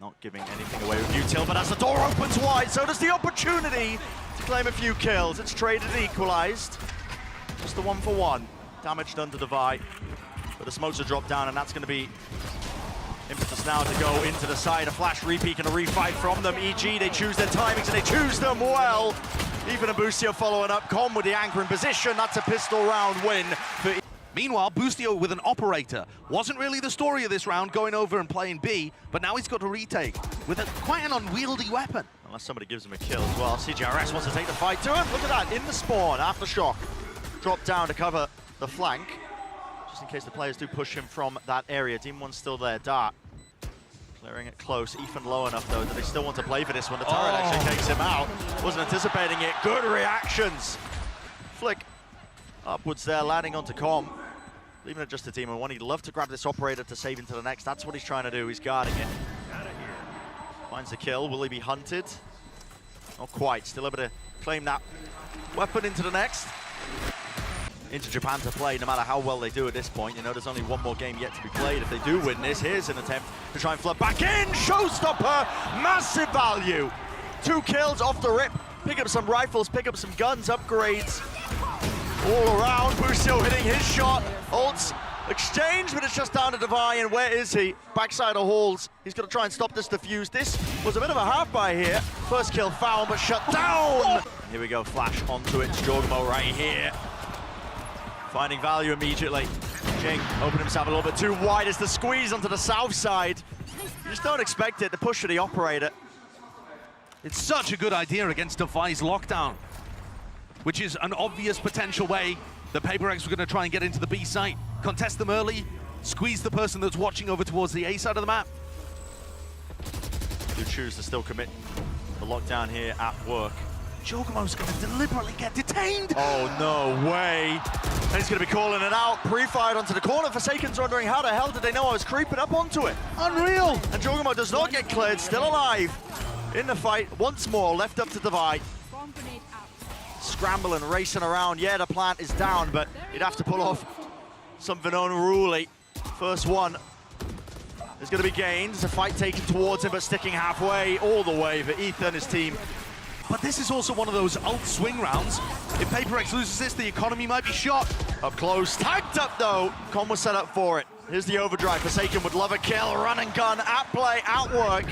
Not giving anything away with Util, but as the door opens wide, so does the opportunity to claim a few kills. It's traded and equalized. Just the 1-for-1. Damage done to Devi. But the smokes are dropped down, and that's going to be impetus now to go into the side. A flash repeat and a refight from them. EG, they choose their timings, and they choose them well. Even a Bustio following up. Com with the anchor in position. That's a pistol round win for Meanwhile, Bustio with an operator. Wasn't really the story of this round, going over and playing B, but now he's got to retake with quite an unwieldy weapon. Unless somebody gives him a kill as well. CGRS wants to take the fight to him. Look at that, in the spawn, Aftershock. Drop down to cover the flank, just in case the players do push him from that area. Demon One's still there, Dart. Clearing it close, Ethan low enough though that they still want to play for this one. The turret actually takes him out. Wasn't anticipating it, good reactions. Flick upwards there, landing onto Com. Leaving it just to Demon One. He'd love to grab this operator to save into the next. That's what he's trying to do. He's guarding it. Finds the kill. Will he be hunted? Not quite. Still able to claim that weapon into the next. Into Japan to play, no matter how well they do at this point. You know, there's only one more game yet to be played. If they do win this, here's an attempt to try and flood back in. Showstopper. Massive value. 2 kills off the rip. Pick up some rifles, pick up some guns, upgrades. All around, Bustio hitting his shot. Ults exchange, but it's just down to Devi, and where is he? Backside of Halls. He's going to try and stop this defuse. This was a bit of a half-buy here. First kill found, but shut down. Here we go, flash onto it. Jorgamo right here. Finding value immediately. Jing opened himself a little bit too wide as the squeeze onto the south side. You just don't expect it, the push of the operator. It's such a good idea against Devi's lockdown, which is an obvious potential way the Paper X were going to try and get into the B site, contest them early, squeeze the person that's watching over towards the A side of the map. Do choose to still commit the lockdown here at work. Jorgamo's going to deliberately get detained. Oh, no way. And he's going to be calling it out. Pre-fired onto the corner. Forsaken's wondering how the hell did they know I was creeping up onto it? Unreal. And Jorgamo does not get cleared, still alive. In the fight, once more, left up to Devi. Scrambling, racing around. Yeah, the plant is down, but he'd have to pull off something unruly. First one is going to be gained. There's a fight taken towards him, but sticking halfway, all the way for Ethan, his team. But this is also one of those ult swing rounds. If Paper X loses this, the economy might be shot. Up close, tagged up though. Com was set up for it. Here's the overdrive. Forsaken would love a kill. Run and gun, at play, at work.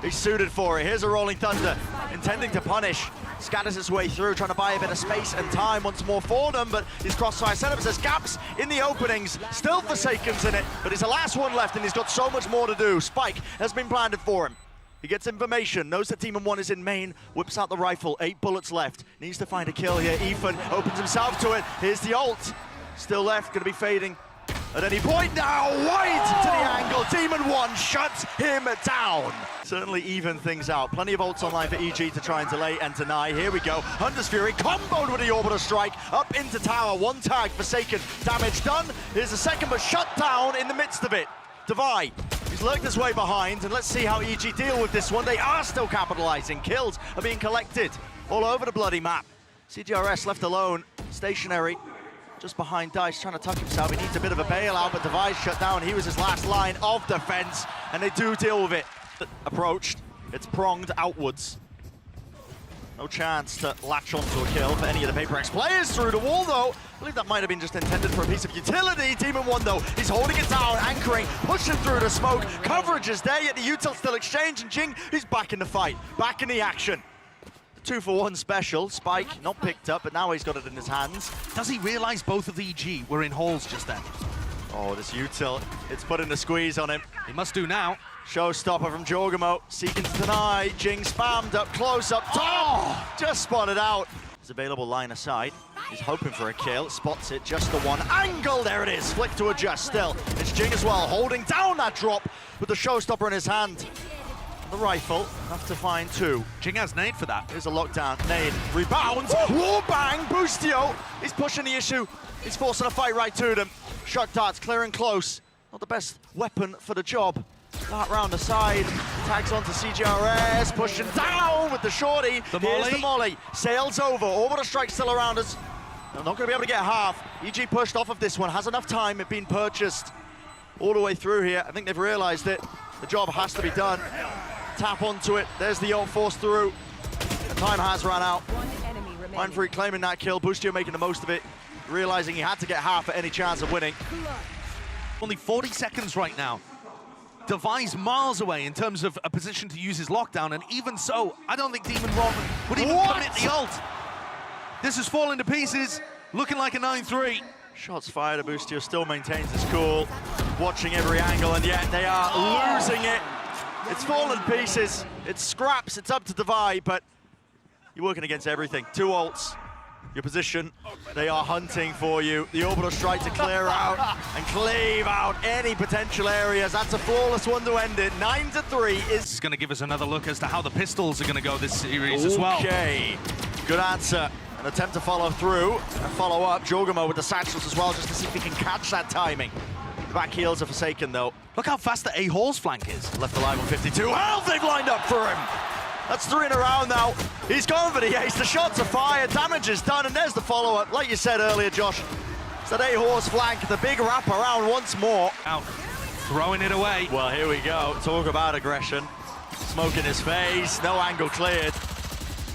He's suited for it. Here's a Rolling Thunder, intending to punish. Scatters his way through, trying to buy a bit of space and time once more for them, but his crossfire setup says gaps in the openings. Still Forsaken's in it, but it's the last one left, and he's got so much more to do. Spike has been planted for him. He gets information, knows that Team 1 is in main, whips out the rifle, 8 bullets left. Needs to find a kill here. Ethan opens himself to it. Here's the ult. Still left, gonna be fading at any point now. Wide to the angle. Demon 1 shuts him down. Certainly even things out. Plenty of ults online for EG to try and delay and deny. Here we go. Hunter's Fury comboed with the orbital strike. Up into tower. 1 tag. Forsaken. Damage done. Here's a second, but shut down in the midst of it. Devi. He's lurked his way behind, and let's see how EG deal with this one. They are still capitalizing. Kills are being collected all over the bloody map. CGRS left alone, stationary, just behind Dice, trying to tuck himself. He needs a bit of a bailout, but Devi's shut down. He was his last line of defense, and they do deal with it. Approached, it's pronged outwards. No chance to latch onto a kill for any of the Paper X players through the wall, though. I believe that might have been just intended for a piece of utility. Demon 1, though, he's holding it down, anchoring, pushing through the smoke. Coverage is there, yet the util still exchange, and Jing, he's back in the fight, back in the action. The 2-for-1 special. Spike not picked up, but now he's got it in his hands. Does he realize both of the EG were in Halls just then? Oh, this util, it's putting the squeeze on him. He must do now. Showstopper from Jorgamo, seeking to deny. Jing spammed up close, up top. Just spotted out. His available line of sight. He's hoping for a kill, spots it, just the one angle. There it is, flick to adjust still. It's Jing as well, holding down that drop with the showstopper in his hand. The rifle, have to find 2. Jing has nade for that. Here's a lockdown, nade, rebounds, war bang, Bustio. He's pushing the issue, he's forcing a fight right to them. Shock darts, clear and close. Not the best weapon for the job. Dart round the side, tags onto CGRS, pushing down with the shorty. Here's the molly, sails over, orbital strike still around us. They're not going to be able to get half. EG pushed off of this one, has enough time, it being purchased all the way through here. I think they've realized it. The job has to be done. tap onto it. There's the ult forced through. The time has run out. One enemy remaining. Mindfreak claiming that kill. Boostio making the most of it, realizing he had to get half at any chance of winning. Only 40 seconds right now. Device miles away in terms of a position to use his lockdown, and even so, I don't think Demon Ron would even commit the ult. This is falling to pieces, looking like a 9-3. Shots fired, Boostio still maintains his cool, watching every angle, and yet they are losing it. It's fallen to pieces, it's scraps, it's up to Divide, but you're working against everything. 2 ults, your position, they are hunting for you. The orbital strike to clear out and cleave out any potential areas. That's a flawless one to end it. 9-3 is going to give us another look as to how the pistols are going to go this series as well. Okay, good answer. An attempt to follow through and follow up. Jorgamo with the satchels as well, just to see if he can catch that timing. The back heels are Forsaken though. Look how fast the A-Hall's flank is. Left alive on 52. Health they've lined up for him. That's 3 in a round now. He's gone for the ace. The shots are fired. Damage is done, and there's the follow-up. Like you said earlier, Josh, it's that A-Horse flank. The big wrap around once more. Out, throwing it away. Well, here we go. Talk about aggression. Smoke in his face. No angle cleared.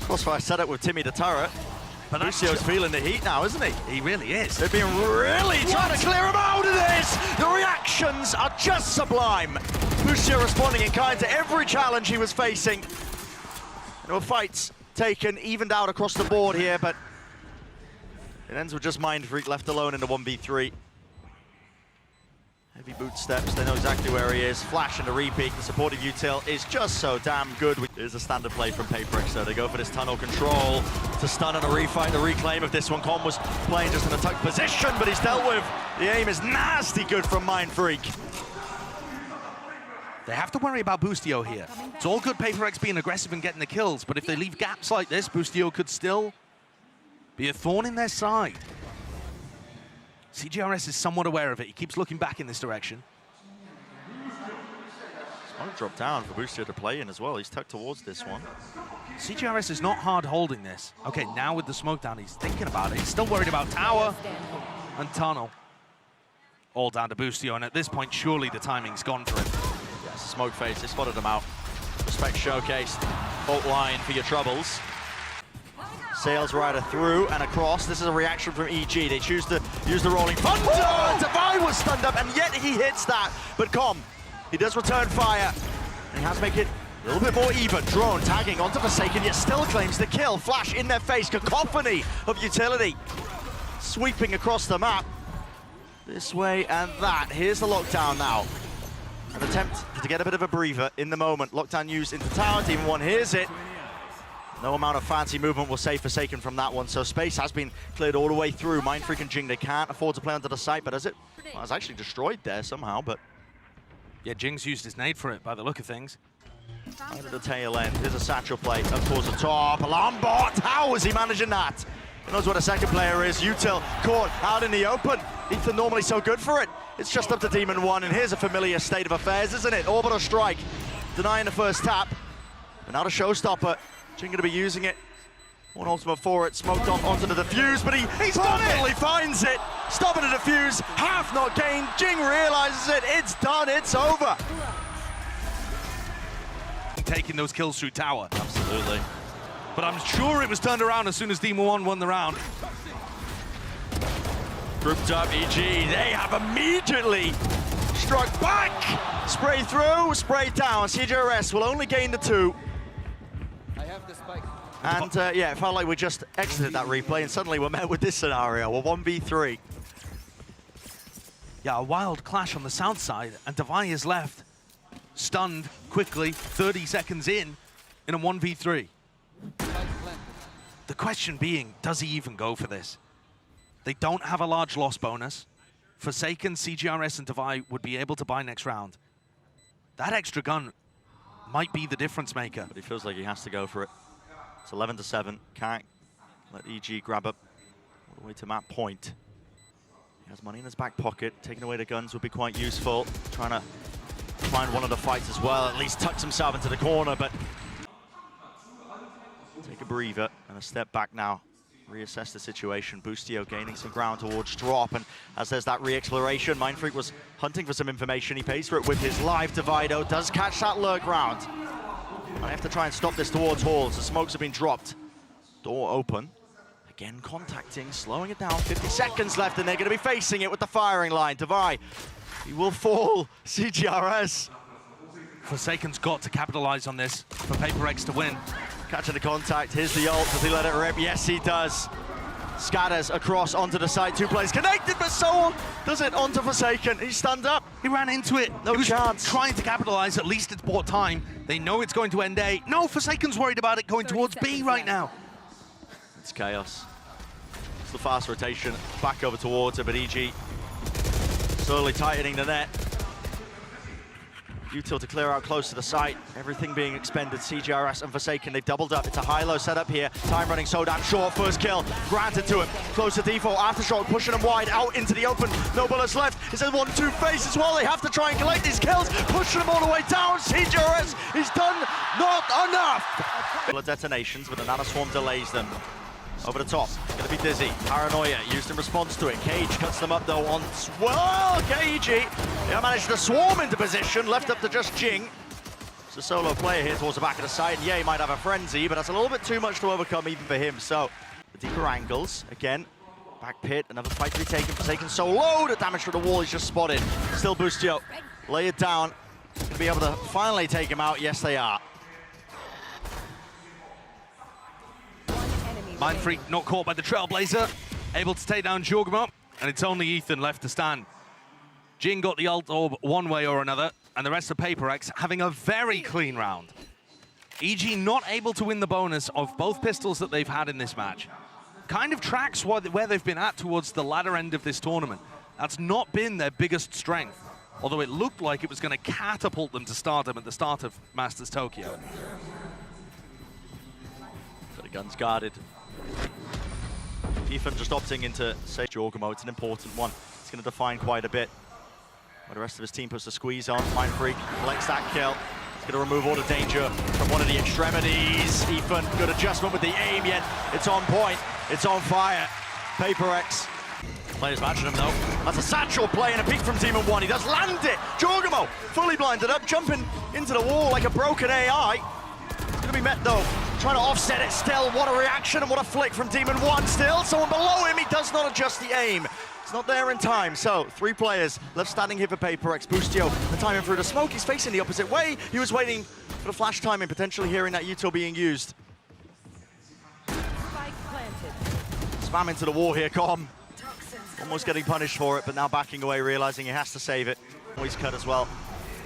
Crossfire set up with Timmy the turret. But Lucio's feeling the heat now, isn't he? He really is. They've been really trying to clear him out of this. The reactions are just sublime. Lucio responding in kind to every challenge he was facing. There were fights taken, evened out across the board here, but it ends with just Mindfreak left alone in the 1v3. Heavy boot steps, they know exactly where he is. Flash and the repeat, the supportive util is just so damn good. Here's a standard play from Paperix, so they go for this tunnel control to stun and a refight, the reclaim of this one. Con was playing just in a tuck position, but he's dealt with. The aim is nasty good from Mindfreak. They have to worry about Boostio here. It's all good Paperix being aggressive and getting the kills, but if they leave gaps like this, Boostio could still be a thorn in their side. CGRS is somewhat aware of it. He keeps looking back in this direction. Smoke drop down for Boostio to play in as well. He's tucked towards this one. CGRS is not hard holding this. Okay, now with the smoke down, he's thinking about it. He's still worried about tower and tunnel. All down to Boostio, and at this point, surely the timing's gone for him. Smoke face, they spotted him out. Respect showcased. Fault line for your troubles. Sails Rider through and across. This is a reaction from EG. They choose to use the rolling thunder. Divine was stunned up, and yet he hits that. But Com, he does return fire. And he has to make it a little bit more even. Drone tagging onto Forsaken, yet still claims the kill. Flash in their face. Cacophony of utility. Sweeping across the map. This way and that. Here's the lockdown now. An attempt to get a bit of a breather in the moment. Lockdown used into tower. Demon 1 hears it. No amount of fancy movement will save Forsaken from that one, so space has been cleared all the way through. Mindfreak and Jing, they can't afford to play under the site, but as it well, it's actually destroyed there somehow, but... Yeah, Jing's used his nade for it by the look of things. Right at the tail end, there's a satchel play up towards the top. Alarm bot, how is he managing that? He knows what a second player is. Util caught out in the open. Ethan normally so good for it. It's just up to Demon 1, and here's a familiar state of affairs, isn't it? Orbital strike, denying the first tap. But now the showstopper. Jing going to be using it. One ultimate for it, smoked off onto the defuse, but he's definitely finds it. Stopping the defuse, half not gained. Jing realizes it, it's done, it's over. Taking those kills through tower. Absolutely. But I'm sure it was turned around as soon as Demon 1 won the round. Grouped up EG, they have immediately struck back. Spray through, spray down. CJRS will only gain the 2. And yeah, it felt like we just exited that replay and suddenly we're met with this scenario, a 1v3. Yeah, a wild clash on the south side, and Divine is left stunned quickly, 30 seconds in a 1v3. The question being, does he even go for this? They don't have a large loss bonus. Forsaken, CGRS, and Divine would be able to buy next round. That extra gun might be the difference maker. But he feels like he has to go for it. It's 11-7. Can't let EG grab up all the way to map point. He has money in his back pocket. Taking away the guns would be quite useful. Trying to find one of the fights as well. At least tucks himself into the corner, but take a breather and a step back now. Reassess the situation. Boostio gaining some ground towards drop, and as there's that re-exploration, Mindfreak was hunting for some information. He pays for it with his live. Divido does catch that lurk round. I have to try and stop this towards Halls. The smokes have been dropped. Door open. Again contacting, slowing it down. 50 seconds left and they're going to be facing it with the firing line. Devi, he will fall. CGRS. Forsaken's got to capitalize on this for Paper X to win. Catching the contact. Here's the ult. Does he let it rip? Yes, he does. Scatters across onto the side. 2 players connected, but so does it onto Forsaken. He's stunned up. He ran into it. No he was chance. Trying to capitalize. At least it's bought time. They know it's going to end A. No, Forsaken's worried about it going towards B right now. It's chaos. It's the fast rotation back over towards it, but EG slowly tightening the net. Util to clear out close to the site. Everything being expended. CGRS and Forsaken, they've doubled up. It's a high-low setup here. Time running so damn short. First kill granted to him. Close to default. Aftershock pushing him wide out into the open. No bullets left. It's a 1-2 face as well. They have to try and collect these kills. Pushing them all the way down. CGRS, he's done not enough. Couple of detonations, but the Nanoswarm delays them. Over the top, it's going to be Dizzy. Paranoia used in response to it. Cage cuts them up though on... Well, KG, they managed to swarm into position, left up to just Jing. It's a solo player here towards the back of the side. Yeah, he might have a frenzy, but that's a little bit too much to overcome even for him. So, the deeper angles, again, back pit, another fight to be taken. Forsaken so low, the damage to the wall he's just spotted. Still Boostio, lay it down. Going to be able to finally take him out. Yes, they are. Mind Freak not caught by the Trailblazer, able to take down Jorgamo, and it's only Ethan left to stand. Jing got the ult orb one way or another, and the rest of Paper X having a very clean round. EG not able to win the bonus of both pistols that they've had in this match. Kind of tracks where they've been at towards the latter end of this tournament. That's not been their biggest strength, although it looked like it was going to catapult them to stardom at the start of Masters Tokyo. So the gun's guarded. Ethan just opting into say Jorgamo. It's an important one. It's going to define quite a bit. Where the rest of his team puts the squeeze on. Mind Freak collects that kill. It's going to remove all the danger from one of the extremities. Ethan, good adjustment with the aim, yet it's on point. It's on fire. Paper X. Players matching him though. That's a satchel play and a peek from Demon 1. He does land it. Jorgamo fully blinded up, jumping into the wall like a broken AI. It's going to be met though. Trying to offset it still. What a reaction and what a flick from Demon 1 still. Someone below him, he does not adjust the aim. It's not there in time. So 3 players left standing here for Paper X. Boostio, the timing through the smoke. He's facing the opposite way. He was waiting for the flash timing, potentially hearing that util being used. Spam into the wall here, Com. Almost getting punished for it, but now backing away, realizing he has to save it. Always cut as well.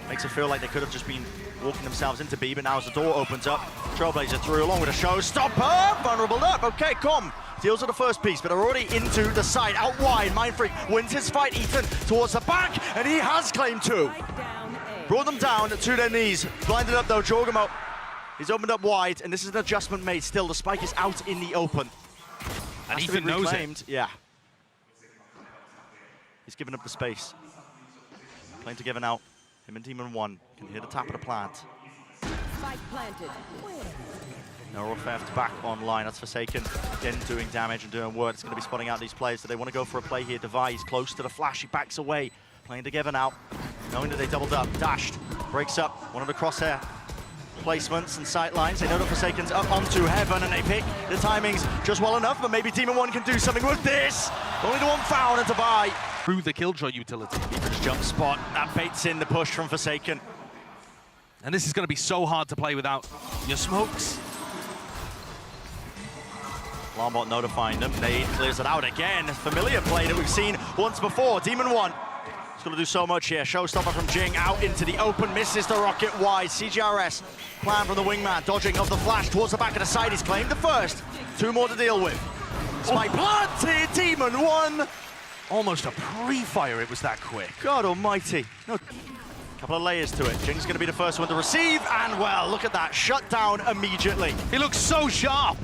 Makes it feel like they could have just been walking themselves into B, but now as the door opens up, Trailblazer through along with a showstopper. Vulnerable up. Okay, Com deals with the first piece, but they're already into the side. Out wide, Mind Freak wins his fight. Ethan towards the back, and he has claimed 2. Brought them down to their knees. Blinded up though, Jorgamo. He's opened up wide, and this is an adjustment made still. The spike is out in the open. And Ethan knows it. Yeah. He's given up the space. Playing together now. Him and Demon 1 can hear the tap of the plant. Spike planted. No theft back online. That's Forsaken. Again doing damage and doing work. It's going to be spotting out these players. Do they want to go for a play here? Devi is close to the flash. He backs away. Playing together now. Knowing that they doubled up. Dashed. Breaks up. One of the crosshair placements and sight lines. They know that Forsaken's up onto Heaven and they pick the timings just well enough, but maybe Demon 1 can do something with this. Only the one foul and Devi. Through the Killjoy utility. Ethan's jump spot. That baits in the push from Forsaken. And this is going to be so hard to play without your smokes. Lambot notifying them. Nade clears it out again. Familiar play that we've seen once before. Demon 1. He's going to do so much here. Showstopper from Jing out into the open. Misses the rocket wide. CGRS. Plan from the wingman. Dodging of the flash towards the back of the side. He's claimed the first. 2 more to deal with. Spike planted. Demon 1. Almost a pre-fire, it was that quick. God almighty. No. Couple of layers to it. Jing's going to be the first one to receive. And well, look at that. Shut down immediately. He looks so sharp.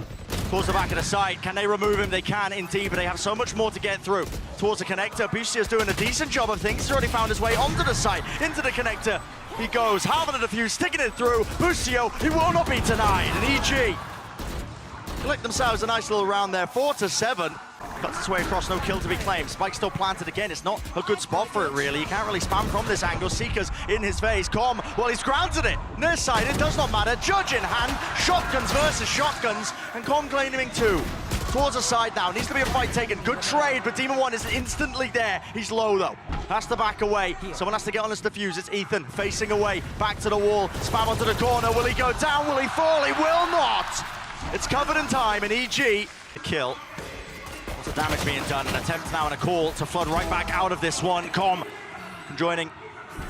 Towards the back of the side. Can they remove him? They can indeed, but they have so much more to get through. Towards the connector. Bustio's doing a decent job of things. He's already found his way onto the side. Into the connector. He goes. Halving the defuse, sticking it through. Bustio, he will not be denied. And EG collect themselves a nice little round there. 4-7. Cuts its way across, no kill to be claimed. Spike still planted again. It's not a good spot for it, really. You can't really spam from this angle. Seeker's in his face. Com, well, he's granted it. Near side, it does not matter. Judge in hand. Shotguns versus shotguns. And Com claiming two. Towards the side now. Needs to be a fight taken. Good trade, but Demon 1 is instantly there. He's low, though. Has to back away. Someone has to get on this defuse. It's Ethan facing away. Back to the wall. Spam onto the corner. Will he go down? Will he fall? He will not. It's covered in time, and EG, a kill. Lots of damage being done. An attempt now and a call to flood right back out of this one. Com joining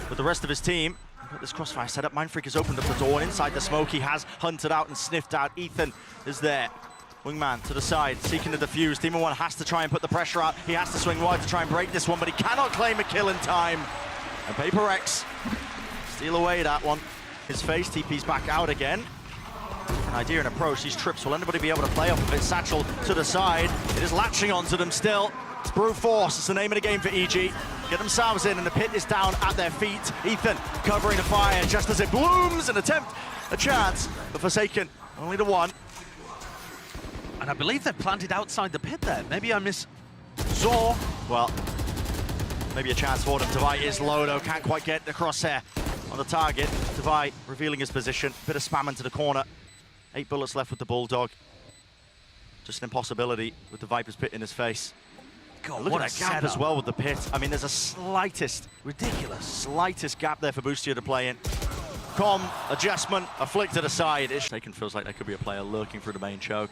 with the rest of his team. Got this crossfire set up. Mindfreak has opened up the door, and inside the smoke he has hunted out and sniffed out. Ethan is there. Wingman to the side, seeking the defuse. Demon 1 has to try and put the pressure out. He has to swing wide to try and break this one, but he cannot claim a kill in time. And Paper X steal away that one. His face, TP's back out again. An idea and approach. These trips, will anybody be able to play off of it? Satchel to the side. It is latching onto them still. It's brute force. It's the name of the game for EG. Get themselves in, and the pit is down at their feet. Ethan covering the fire just as it blooms. An attempt, a chance, but Forsaken only the one. And I believe they're planted outside the pit there. Maybe I miss Zor. Well, maybe a chance for them. Devi is low, though. Can't quite get the crosshair on the target. Devi revealing his position. Bit of spam into the corner. 8 bullets left with the Bulldog. Just an impossibility with the Viper's pit in his face. God, look what at a that gap setup. as well with the pit. I mean, there's a slightest gap there for Boostia to play in. Com, adjustment, a flick to the side. Taken feels like there could be a player lurking through the main choke.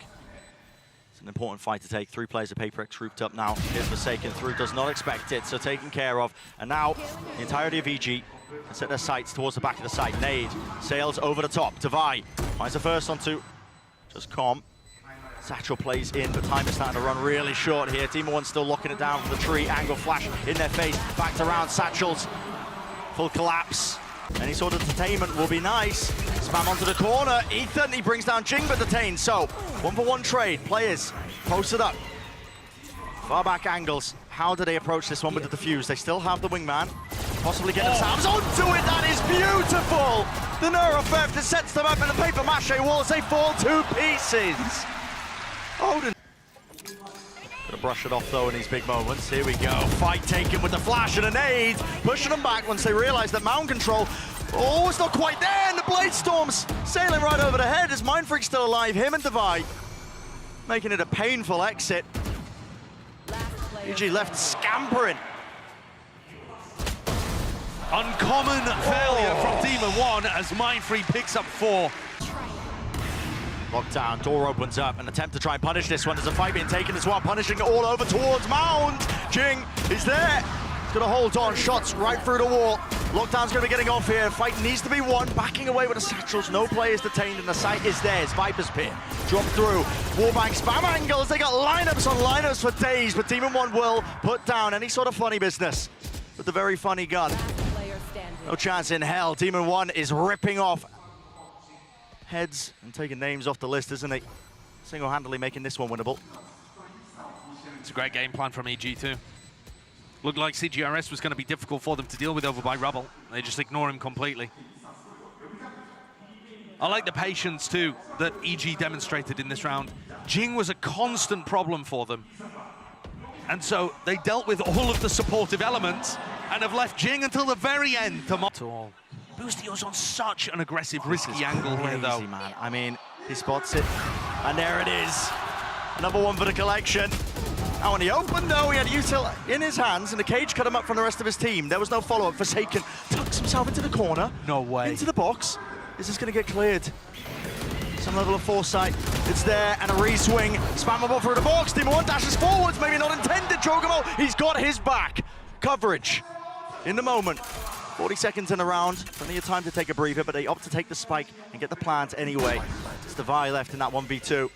It's an important fight to take. 3 players of Paper X roofed up now. Here's Forsaken through, does not expect it, so taken care of. And now, the entirety of EG can set their sights towards the back of the site. Nade sails over the top. Devi finds the first onto just Com. Satchel plays in, but time is starting to run really short here. Demon 1 still locking it down from the tree. Angle flash in their face. Backed around Satchels. Full collapse. Any sort of detainment will be nice. Spam onto the corner. Ethan, he brings down Jing, but detained. So, 1-for-1 trade. Players posted up. Far back angles. How do they approach this one with the defuse? They still have the wingman. Possibly get themselves onto it. That is beautiful. The Neuro Theft, it sets them up in the paper mache walls. They fall to pieces. Odin. Gonna brush it off though in these big moments. Here we go. Fight taken with the flash and a nade. Pushing them back once they realize that mound control, oh, it's not quite there. And the Blade Storm's sailing right over the head. Is Mindfreak still alive? Him and Devi making it a painful exit. EG left scampering. Uncommon failure from Demon 1 as Mindfreak picks up 4. Lockdown, door opens up, an attempt to try and punish this one. There's a fight being taken as well, punishing it all over towards Mound. Jing is there. He's gonna hold on, shots right through the wall. Lockdown's gonna be getting off here. Fight needs to be won. Backing away with the satchels. No players detained, and the site is theirs. Viper's pit. Drop through. Wallbang spam angles. They got lineups on lineups for days, but Demon 1 will put down any sort of funny business with the very funny gun. No chance in hell. Demon 1 is ripping off heads and taking names off the list, isn't he? Single-handedly making this one winnable. It's a great game plan from EG too. Looked like CGRS was going to be difficult for them to deal with over by Rubble. They just ignore him completely. I like the patience too that EG demonstrated in this round. Jing was a constant problem for them. And so they dealt with all of the supportive elements and have left Jing until the very end to all. Boostio's on such an aggressive, risky angle here, though. Man. I mean, he spots it, and there it is. Another one for the collection. Now, when he opened, though, he had Util in his hands, and the cage cut him up from the rest of his team. There was no follow-up. Forsaken tucks himself into the corner. No way. Into the box. Is this going to get cleared? Some level of foresight. It's there, and a re-swing. Spammable through the box. Demon 1 dashes forwards. Maybe not intended. Chocobo, he's got his back. Coverage in the moment. 40 seconds in the round, plenty of time to take a breather, but they opt to take the spike and get the plant anyway. It's Devi left in that 1v2.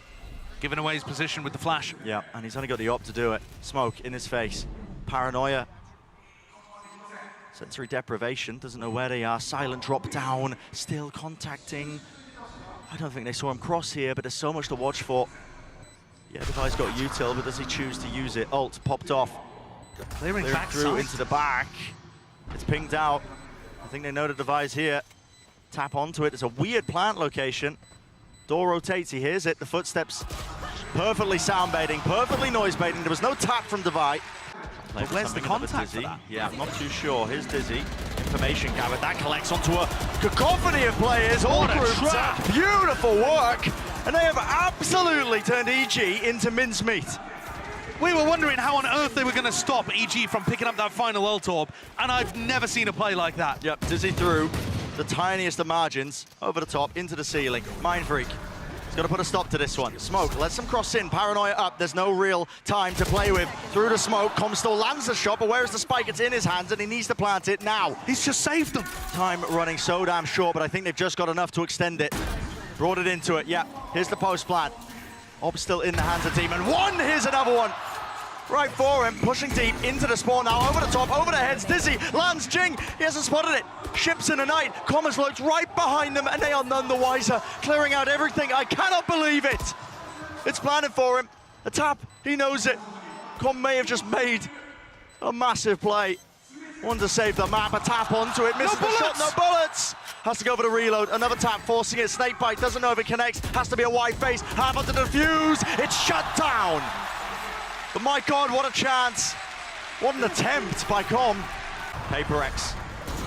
Giving away his position with the flash. Yeah, and he's only got the opt to do it. Smoke in his face. Paranoia. Sensory deprivation, doesn't know where they are. Silent drop down, still contacting. I don't think they saw him cross here, but there's so much to watch for. Yeah, Devi's got util, but does he choose to use it? Ult popped off. Clearing back through into the back. It's pinged out. I think they know the Devi's here. Tap onto it. It's a weird plant location. Door rotates. He hears it. The footsteps Perfectly sound baiting, perfectly noise baiting. There was no tap from Devi. Where's the contact for that? Yeah, I'm not too sure. Here's Dizzy. Information gathered. That collects onto a cacophony of players, all What a grouped trap. up. Beautiful work. And they have absolutely turned EG into mincemeat. We were wondering how on earth they were going to stop EG from picking up that final ult orb, and I've never seen a play like that. Yep, Dizzy through the tiniest of margins, over the top, into the ceiling. Mind Freak. He's got to put a stop to this one. Smoke lets them cross in. Paranoia up. There's no real time to play with. Through the smoke, Com still lands the shot, but where is the spike? It's in his hands, and he needs to plant it now. He's just saved them. Time running so damn short, but I think they've just got enough to extend it. Brought it into it. Yeah, here's the post plant. Ob still in the hands of team, and one. Here's another one. Right for him, pushing deep into the spawn now, over the top, over the heads, Dizzy, lands Jing, he hasn't spotted it. Ships in the night, Com has looked right behind them, and they are none the wiser, clearing out everything. I cannot believe it. It's planted for him. A tap, he knows it. Com may have just made a massive play. Wanted to save the map, a tap onto it, misses the shot, no bullets. Has to go for the reload, another tap, forcing it, snakebite, doesn't know if it connects, has to be a wide face, half onto the defuse, it's shut down. But my God, what a chance. What an attempt by Com. Paper X,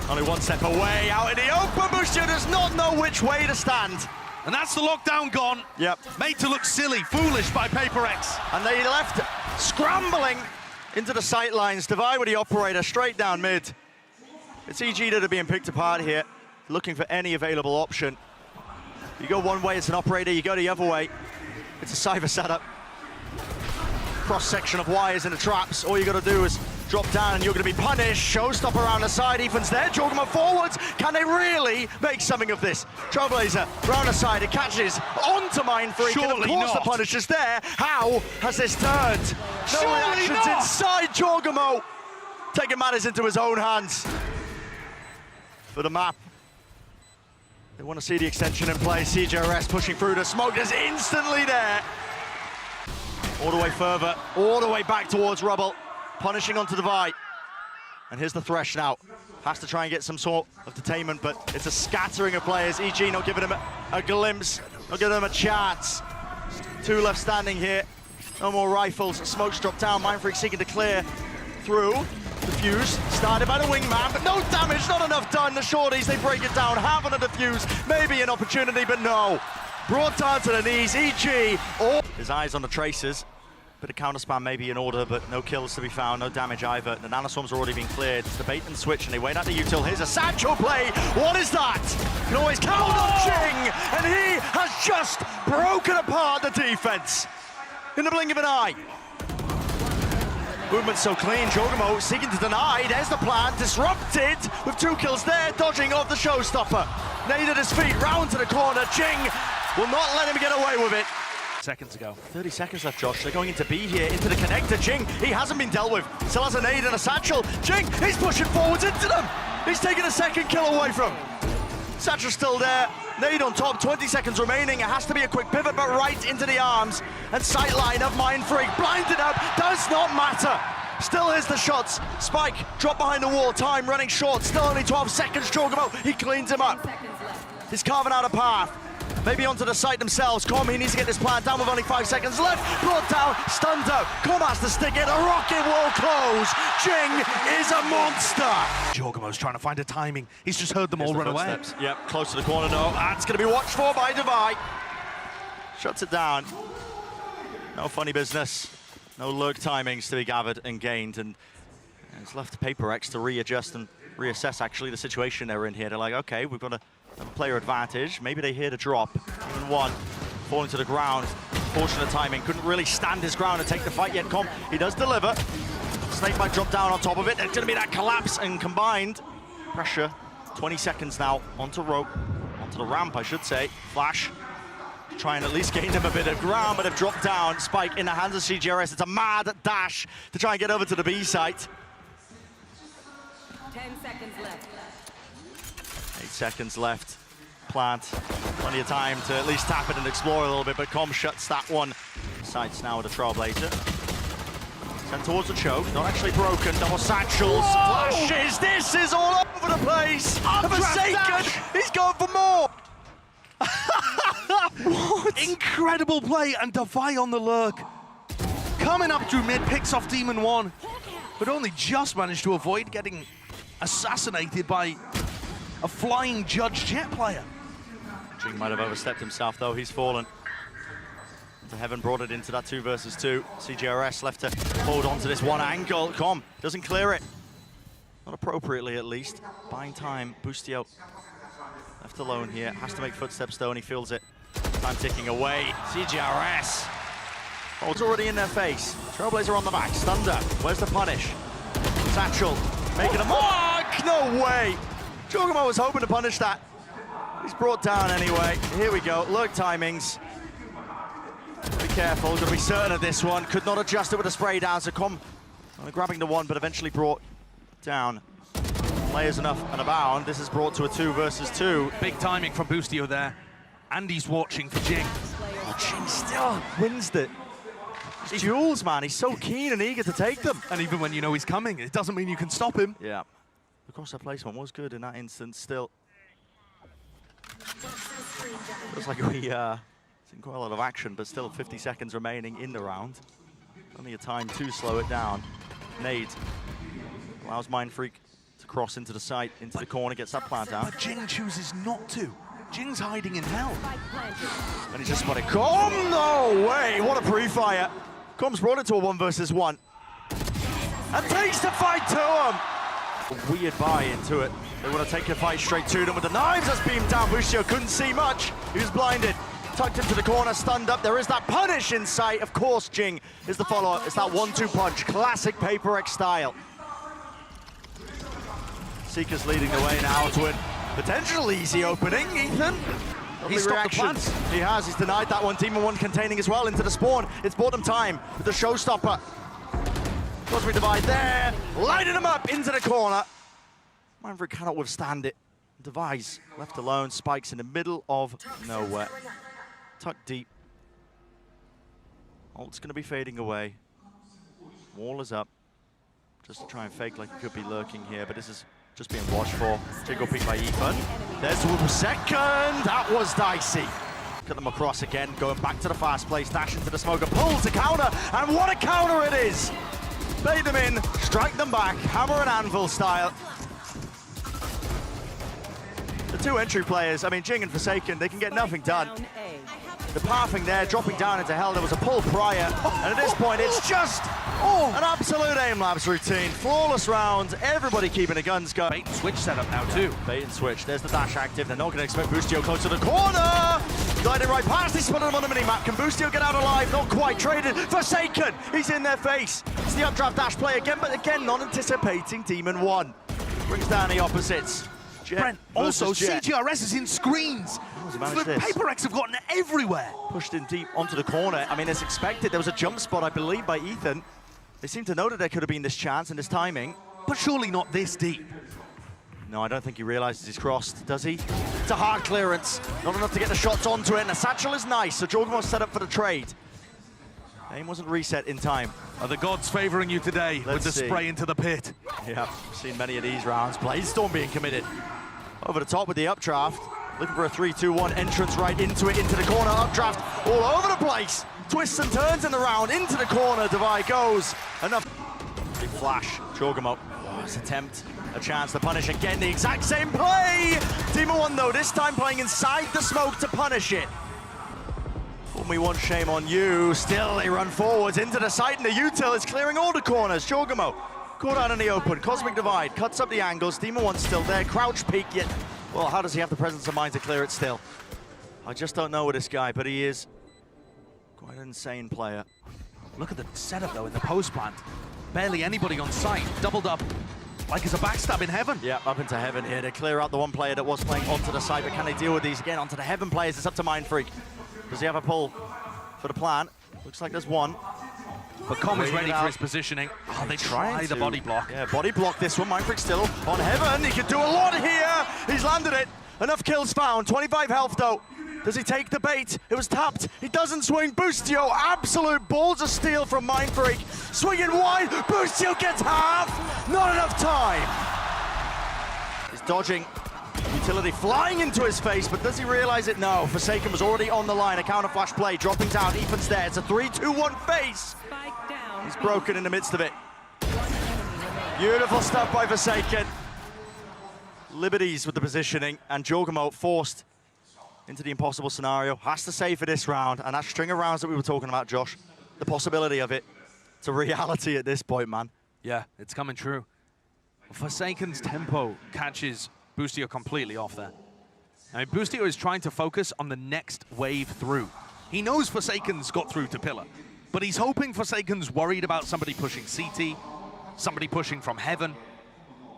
only one step away, out in the open. Bushu does not know which way to stand. And that's the lockdown gone. Yep. Made to look silly, foolish by Paper X. And they left scrambling into the sight lines. Devi with the operator straight down mid. It's EG that are being picked apart here, looking for any available option. You go one way, it's an operator. You go the other way, it's a Cypher setup. Cross-section of wires in the traps. All you got to do is drop down and you're going to be punished. Showstopper around the side. Ethan's there. Jorgamo forwards. Can they really make something of this? Trailblazer round the side. It catches onto Mind Freak. And of Surely course not. the punish is there. How has this turned? No Surely reactions not. inside Jorgamo. Taking matters into his own hands. For the map. They want to see the extension in play. CJRS pushing through the smoke. Is instantly there. All the way further, all the way back towards Rubble, punishing onto Devi. And here's the Thresh now. Has to try and get some sort of detainment, but it's a scattering of players. EG not giving him a glimpse, not giving him a chance. Two left standing here. No more rifles. Smoke's dropped down. Mindfreak seeking to clear through. Defuse started by the wingman, but no damage, not enough done. The shorties, they break it down. Half on the defuse, maybe an opportunity, but no. Brought down to the knees, EG. His eyes on the traces. Bit of counter spam maybe in order, but no kills to be found, no damage either. The nanoswarm's already been cleared. It's the bait and switch, and they wait out the util. Here's a satchel play. What is that? Can always count on Jing, and he has just broken apart the defense in the blink of an eye. Movement so clean. Jorgamo seeking to deny. There's the plan. Disrupted with 2 kills there, dodging off the showstopper. Nade at his feet, round to the corner. Jing will not let him get away with it. Seconds ago. 30 seconds left, Josh. They're going into B here, into the connector. Jing, he hasn't been dealt with. Still has a nade and a satchel. Jing, he's pushing forwards into them. He's taking a second kill away from. Satchel's still there. Nade on top, 20 seconds remaining. It has to be a quick pivot, but right into the arms and sightline of Mind Freak. Blinded up, does not matter. Still here's the shots. Spike, drop behind the wall. Time running short. Still only 12 seconds. Jorgamo, he cleans him up. He's carving out a path. Maybe onto the site themselves. Com, he needs to get this plan down with only 5 seconds left. Brought down, stunned out. Com has to stick it. A rocket will close. Jing is a monster. Jorgamo's trying to find a timing. He's just heard them all run away. Yep, close to the corner though. That's going to be watched for by Devi. Shuts it down. No funny business. No lurk timings to be gathered and gained. And it's left to Paper X to readjust and reassess actually the situation they're in here. They're like, okay, we've got a player advantage. Maybe they hear the drop. Even one falling to the ground. Fortunate timing. Couldn't really stand his ground and take the fight yet. Com, he does deliver. Snake might drop down on top of it. There's going to be that collapse and combined pressure. 20 seconds now onto rope, onto the ramp, I should say. Flash. Try and at least gain them a bit of ground, but have dropped down. Spike in the hands of CGRS. It's a mad dash to try and get over to the B site. 10 seconds left. 8 seconds left. Plant. Plenty of time to at least tap it and explore a little bit, but Com shuts that one. Sights now with a Trailblazer. Sent towards the choke. Not actually broken. Double satchels. Whoa! Flashes. This is all over the place. Updraft Forsaken. dash. He's going for more. What? Incredible play, and Defy on the lurk. Coming up through mid, picks off Demon 1, but only just managed to avoid getting assassinated by a flying Judge Jet player. Jing might have overstepped himself though, he's fallen. To Heaven brought it into that 2 versus 2. CGRS left to hold on to this one angle. Com doesn't clear it. Not appropriately at least. Buying time, Boostio left alone here. Has to make footsteps though and he feels it. Time ticking away. CGRS. Oh, it's already in their face. Trailblazer on the back. Thunder. Where's the punish? Satchel making a mark. No way. Jogamo was hoping to punish that. He's brought down anyway. Here we go. Lurk timings. Be careful. Got to be certain of this one. Could not adjust it with a spray down. So Com grabbing the one, but eventually brought down. Players enough and abound. This is brought to a 2 versus 2. Big timing from Boostio there. And he's watching for Jing. Oh, Jing still wins it. It's duels, man. He's so keen and eager to take them. And even when you know he's coming, it doesn't mean you can stop him. Yeah. The crosshair placement was good in that instance still. Looks like we seen quite a lot of action, but still 50 seconds remaining in the round. Only a time to slow it down. Nade allows Mindfreak to cross into the site, into the corner, gets that plant down. But Jing chooses not to. Jing's hiding in hell. And he's just spotted Com. No way! What a pre-fire. Com's brought it to a 1 versus 1. And takes the fight to him. A weird buy into it. They want to take the fight straight to them with the knives. That's beamed down. Boostio couldn't see much. He was blinded. Tucked into the corner, stunned up. There is that punish in sight. Of course, Jing is the follow-up. It's that 1-2 punch. Classic Paper X style. Seeker's leading the way now to a potential easy opening. Ethan. He's stopped the plants. He has. He's denied that one. Demon 1 containing as well into the spawn. It's bought them time with the showstopper. Cosmic Divide there. Lighting him up into the corner. Mindfreak cannot withstand it. Device left alone. Spikes in the middle of nowhere. Tucked deep. Ult's going to be fading away. Wall is up. Just to try and fake like he could be lurking here, but this is just being watched for. Jiggle peek by Ethan. There's the second. That was dicey. Cut them across again, going back to the fast place, dash into the smoker, pull to counter, and what a counter it is! Bait them in, strike them back, hammer and anvil style. The 2 entry players, I mean, Jing and Forsaken, they can get nothing done. The pathing there, dropping down into hell, there was a pull prior, and at this point it's just an absolute aim-labs routine. Flawless round, everybody keeping the guns going. Bait and switch setup now too. Bait and switch, there's the dash active, they're not going to expect Boostio close to the corner! Gliding right past, they spotted him on the minimap. Can Boostio get out alive? Not quite, traded. Forsaken, he's in their face. It's the updraft dash play again, but again, not anticipating Demon 1. Brings down the opposites. Jet Brent, also Jet. CGRS is in screens. The Paper X have gotten everywhere. Pushed in deep onto the corner. I mean, as expected, there was a jump spot, I believe, by Ethan. They seem to know that there could have been this chance and this timing. But surely not this deep. No, I don't think he realizes he's crossed, does he? It's a hard clearance. Not enough to get the shots onto it, and the satchel is nice, so Jorgen was set up for the trade. Aim wasn't reset in time. Are the gods favoring you today with the spray into the pit? Yeah, I've seen many of these rounds. Bladestorm being committed. Over the top with the updraft. Looking for a 3-2-1 entrance right into it, into the corner. Updraft all over the place. Twists and turns in the round, into the corner. Divide goes. Enough. Big flash. Jorgamo. Last attempt. A chance to punish again. The exact same play. Demon 1 though, this time playing inside the smoke to punish it. Fool me once, shame on you. Still they run forwards into the site, and the util is clearing all the corners. Jorgamo caught out in the open. Cosmic Divide cuts up the angles. Demon 1 still there. Crouch peek yet. Well, how does he have the presence of mind to clear it still? I just don't know with this guy, but he is quite an insane player. Look at the setup though in the post plant. Barely anybody on site. Doubled up like it's a backstab in Heaven. Yeah, up into Heaven here. They clear out the one player that was playing onto the site, but can they deal with these again onto the Heaven players? It's up to Mindfreak. Does he have a pull for the plant? Looks like there's one. But Com is ready for his positioning. Oh, they try the body block. Yeah, body block this one. Mindfreak still on Heaven. He could do a lot here. He's landed it. Enough kills found. 25 health though. Does he take the bait? It was tapped. He doesn't swing. Boostio, absolute balls of steel from Mindfreak. Swinging wide. Boostio gets half. Not enough time. He's dodging. Utility flying into his face, but does he realize it? No. Forsaken was already on the line. A counter flash play, dropping down. Ethan's there. It's a 3-2-1 face. Spike down. He's broken in the midst of it. Beautiful stuff by Forsaken. Liberties with the positioning, and Jorgamo forced into the impossible scenario. Has to save for this round, and that string of rounds that we were talking about, Josh, the possibility of it, it's a reality at this point, man. Yeah, it's coming true. Forsaken's tempo catches Boostio completely off there. I mean, Boostio is trying to focus on the next wave through. He knows Forsaken's got through to Pillar, but he's hoping Forsaken's worried about somebody pushing CT, somebody pushing from Heaven.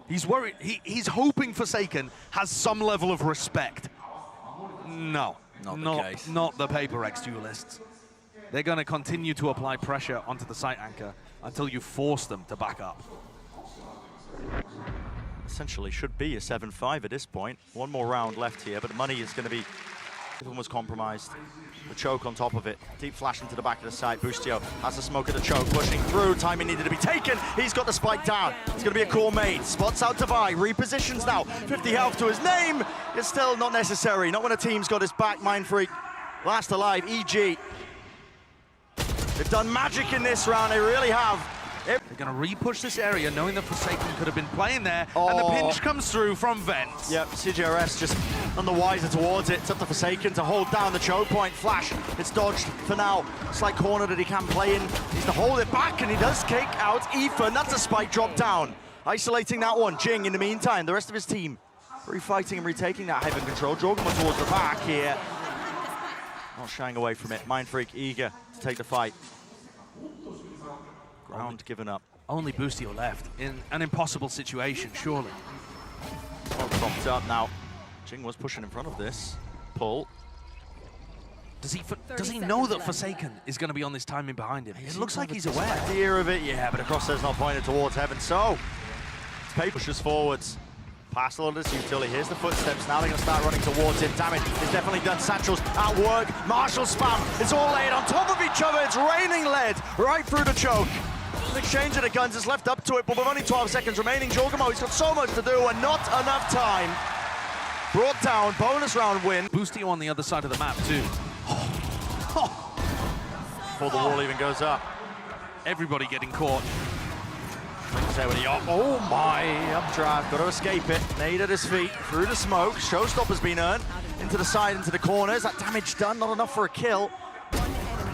He's worried, he's hoping Forsaken has some level of respect. No, not the Paper X duelists. They're going to continue to apply pressure onto the site anchor until you force them to back up. Essentially should be a 7-5 at this point. One more round left here, but the money is going to be... Everyone was compromised. The choke on top of it. Deep flash into the back of the site. Boostio has the smoke of the choke, pushing through. Timing needed to be taken. He's got the spike down. It's going to be a cool mate. Spots out Devi. Repositions now. 50 health to his name. It's still not necessary. Not when a team's got his back. Mindfreak last alive. EG. They've done magic in this round. They really have. They're going to re-push this area, knowing that Forsaken could have been playing there, and the pinch comes through from Vents. Yep, CGRS just none the wiser towards it. It's up to Forsaken to hold down the choke point. Flash, it's dodged for now. Slight corner that he can play in. He's to hold it back, and he does kick out Ethan. That's a spike drop down. Isolating that one. Jing, in the meantime, the rest of his team refighting and retaking that Heaven control. Jorgamo towards the back here. Not shying away from it. Mindfreak eager to take the fight. Ground given up. Only Boostio left in an impossible situation, surely. Well, propped up now. Jing was pushing in front of this. Pull. Does he know that Forsaken is going to be on this timing behind him? It looks like he's aware. Idea of it, yeah, but the crosshair's not pointed towards Heaven, so it's Paper pushes forwards. Past a lot of this utility. Here's the footsteps. Now they're going to start running towards it. Damage is definitely done. Satchel's at work. Marshall spam. It's all laid on top of each other. It's raining lead right through the choke. An exchange of the guns is left up to it, but with only 12 seconds remaining, Jorgamo, he's got so much to do and not enough time. Brought down, bonus round win. Boostio on the other side of the map too. Before the wall even goes up. Everybody getting caught. Oh my, updraft, got to escape it. Nade at his feet, through the smoke. Showstopper's been earned. Into the side, into the corners. That damage done, not enough for a kill.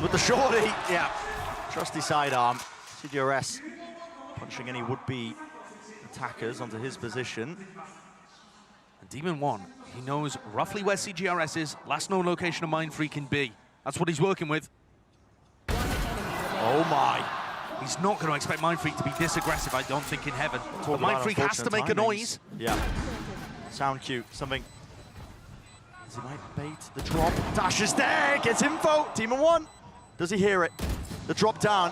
With the shorty, yeah. Trusty sidearm. CGRS punching any would-be attackers onto his position. And Demon 1, he knows roughly where CGRS is. Last known location of Mindfreak in B. That's what he's working with. Oh my. He's not going to expect Mindfreak to be this aggressive, I don't think, in Heaven. But Mindfreak has to make a noise. Yeah. Sound cue, something. As he might bait the drop. Dash is there, gets info. Demon 1. Does he hear it? The drop down.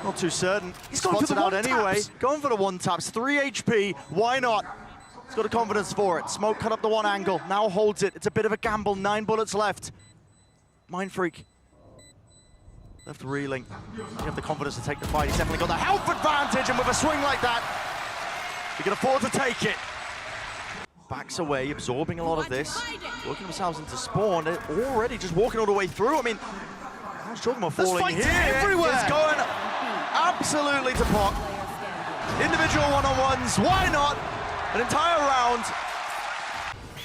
Not too certain. He's going for the out one anyway. taps. Going for the one taps. 3 HP. Why not? He's got the confidence for it. Smoke cut up the one angle. Now holds it. It's a bit of a gamble. 9 bullets left. Mindfreak. Left reeling. You have the confidence to take the fight. He's definitely got the health advantage, and with a swing like that, he can afford to take it. Backs away, absorbing a lot of this. Working themselves into spawn. They're already just walking all the way through. I mean, how's Jorgamo falling here? Everywhere. It's going absolutely to pot. Individual one-on-ones, why not? An entire round.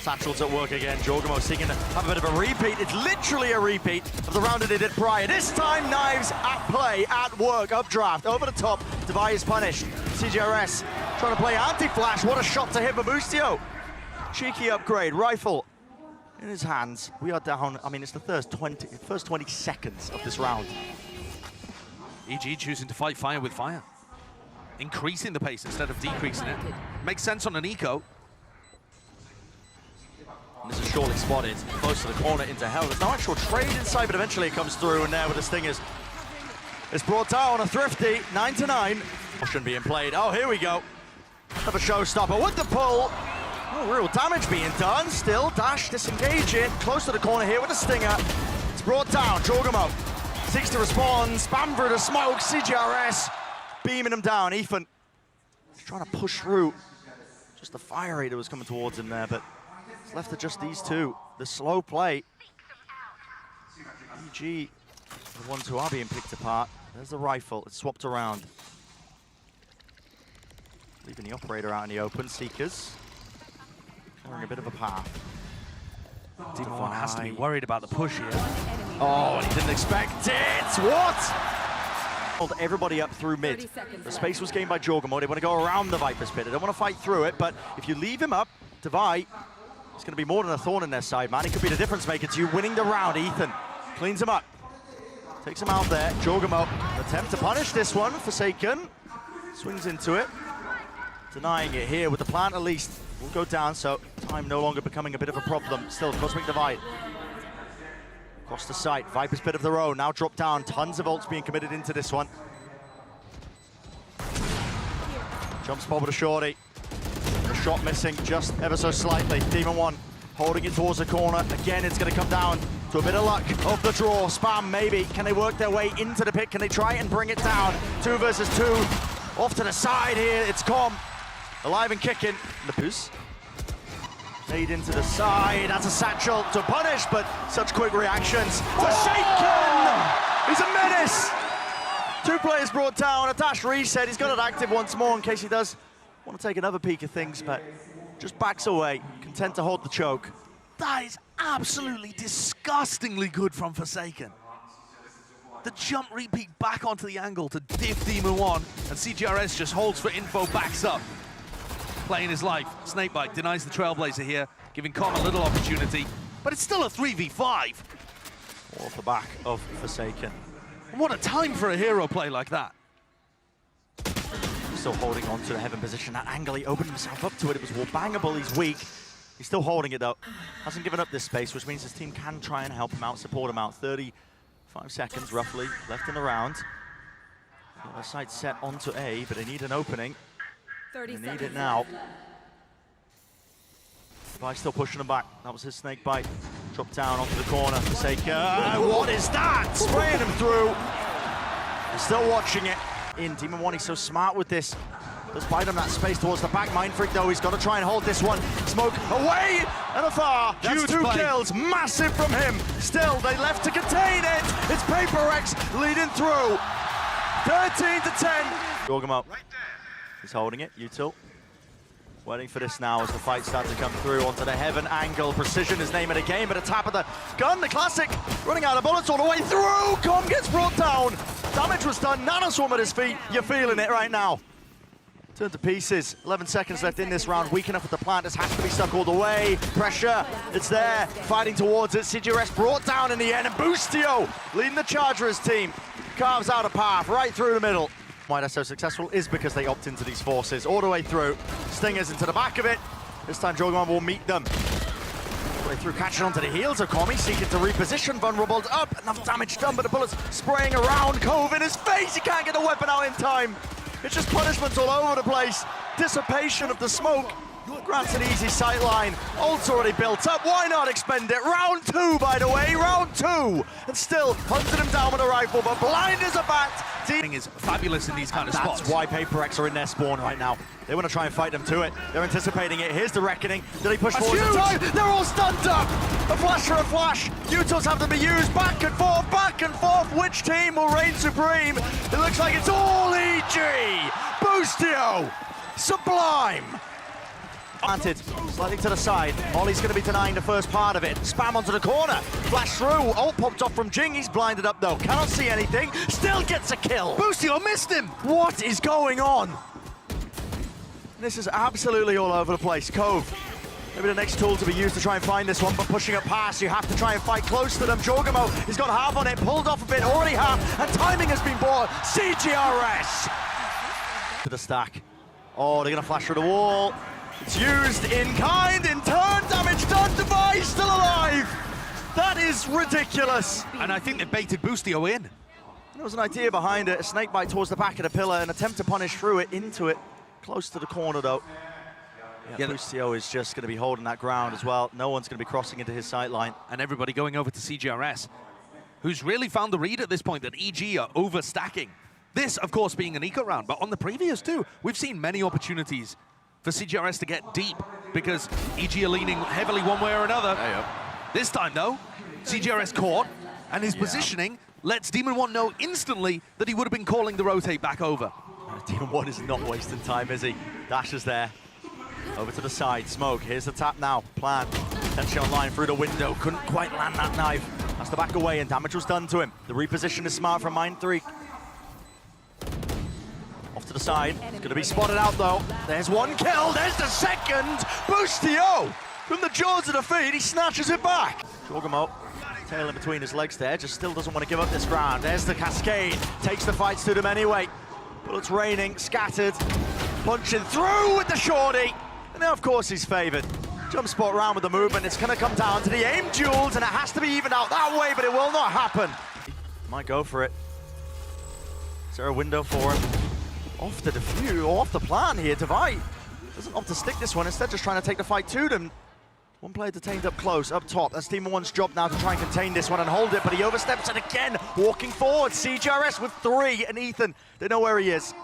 Satchel's at work again. Jorgamo seeking to have a bit of a repeat. It's literally a repeat of the round that they did prior. This time, knives at play, at work, updraft, over the top. Devi is punished. CGRS trying to play anti-flash. What a shot to hit for Boostio. Cheeky upgrade, rifle in his hands. We are down, I mean, it's the first 20 seconds of this round. EG choosing to fight fire with fire. Increasing the pace instead of decreasing it. Makes sense on an eco. And this is surely spotted, close to the corner into hell. There's no actual trade inside, but eventually it comes through, and there with the stingers. It's brought down, a thrifty, 9-9. Motion being played, oh, here we go. Have a showstopper with the pull. Oh, real damage being done, still, dash, disengaging. Close to the corner here with the stinger. It's brought down, Jorgamo seeks to respond, spam through the smoke, CGRS beaming him down. Ethan is trying to push through. Just the fire rate that was coming towards him there, but It's left to just these two. The slow play. EG, the ones who are being picked apart. There's the rifle. It's swapped around. Leaving the operator out in the open. Seekers. Clearing a bit of a path. Demon One has to be worried about the push here. Oh, and he didn't expect it! What? Hold everybody up through mid. The space was gained by Jorgamo. They want to go around the Viper's pit. They don't want to fight through it, but if you leave him up, Devi, it's going to be more than a thorn in their side, man. He could be the difference maker to you winning the round. Ethan cleans him up. Takes him out there. Jorgamo, attempt to punish this one. Forsaken swings into it. Denying it here with the plant at least. Will go down, so time no longer becoming a bit of a problem. Still, Cosmic Divide. Across the site, Viper's Pit of their own, now dropped down. Tons of ults being committed into this one. Jump spot with a shorty. The shot missing just ever so slightly. Demon One holding it towards the corner. Again, it's going to come down to a bit of luck of the draw. Spam, maybe. Can they work their way into the pit? Can they try and bring it down? 2 versus 2. Off to the side here, it's Com. Alive and kicking. Napus. Fade into the side. That's a satchel to punish, but such quick reactions. Forsaken! He's a menace! 2 players brought down. A dash reset. He's got it active once more in case he does want to take another peek of things, but just backs away, content to hold the choke. That is absolutely disgustingly good from Forsaken. The jump repeat back onto the angle to diff Demon One, and CGRS just holds for info, backs up. Playing his life. Snakebite denies the Trailblazer here, giving Com a little opportunity, but it's still a 3v5. All off the back of Forsaken. What a time for a hero play like that. Still holding on to the heaven position. That angle, he opened himself up to it. It was wallbangable. He's weak. He's still holding it though. Hasn't given up this space, which means his team can try and help him out, support him out. 35 seconds roughly left in the round. The site set onto A, but they need an opening. They need it now. Devi's still pushing him back. That was his snake bite. Dropped down onto the corner. Forsaken. What is that? Spraying him through. They're still watching it. In Demon One, he's so smart with this. Does bite him that space towards the back. Mind Freak though, he's got to try and hold this one. Smoke away and afar. That's Huge 2 play. kills. Massive from him. Still, they left to contain it. It's Paper X leading through. 13 to 10. Jorgamo. He's holding it. Util. Waiting for this now as the fight starts to come through onto the heaven angle. Precision is name of the game, but a tap of the gun, the classic. Running out of bullets all the way through. Com gets brought down. Damage was done. Nanoswarm at his feet. You're feeling it right now. Turned to pieces. 11 seconds left in this round. Weak enough with the plant. This has to be stuck all the way. Pressure. It's there. Fighting towards it. CGRS brought down in the end. And Boostio leading the Chargers team. Carves out a path right through the middle. Why they're so successful is because they opt into these forces all the way through. Stingers into the back of it. This time Jorgamo will meet them. All the way through, catching onto the heels of Komi, seeking to reposition. Vulnerable up. Enough damage done, but the bullets spraying around. Cove in his face. He can't get the weapon out in time. It's just punishments all over the place. Dissipation of the smoke. Grants an easy sight line. Ult's already built up. Why not expend it? Round 2, by the way. Round 2. And still hunted him down with a rifle, but blind as a bat. Is fabulous in these kind of spots. That's why Paper X are in their spawn right now. They want to try and fight them to it. They're anticipating it. Here's the reckoning. Do they push forward in time? They're all stunned up. A flash for a flash. Utils have to be used. Back and forth, back and forth. Which team will reign supreme? It looks like it's all EG. Boostio. Sublime. Planted, slightly to the side. Molly's going to be denying the first part of it. Spam onto the corner. Flash through. Ult popped off from Jing. He's blinded up though. Cannot see anything. Still gets a kill. Boostio missed him. What is going on? This is absolutely all over the place. Cove. Maybe the next tool to be used to try and find this one, but pushing it past, you have to try and fight close to them. Jorgamo, he's got half on it, pulled off a bit, already half, and timing has been bought. CGRS to the stack. Oh, they're going to flash through the wall. It's used in kind, in turn, damage done, Device still alive! That is ridiculous. And I think they baited Boostio in. There was an idea behind it, a snake bite towards the back of the pillar, an attempt to punish through it, into it, close to the corner though. Yeah, Boostio is just going to be holding that ground as well. No one's going to be crossing into his sight line. And everybody going over to CGRS, who's really found the read at this point that EG are overstacking. This, of course, being an eco round, but on the previous two, we've seen many opportunities for CGRS to get deep because EG are leaning heavily one way or another. This time, though, CGRS caught, and his positioning lets Demon One know instantly that he would have been calling the rotate back over. Demon One is not wasting time, is he? Dashes there. Over to the side, Smoke, here's the tap now. Plan, attention online through the window, couldn't quite land that knife. Has to back away and damage was done to him. The reposition is smart from Mindfreak. Off to the side, it's gonna be spotted out though. There's one kill, there's the second! Boostio! From the jaws of defeat, he snatches it back. Jorgamo, tail in between his legs there, just still doesn't want to give up this ground. There's the cascade, takes the fights to them anyway. Bullets raining, scattered, punching through with the shorty. And now of course he's favored. Jump spot round with the movement, it's gonna come down to the aim duels and it has to be evened out that way, but it will not happen. Might go for it. Is there a window for him? Off the defuse, off the plan here, Divide. Doesn't opt to stick this one, instead just trying to take the fight to them. One player detained up close, up top. That's Demon One's job now to try and contain this one and hold it, but he oversteps it again, walking forward. CGRS with 3, and Ethan, they know where he is.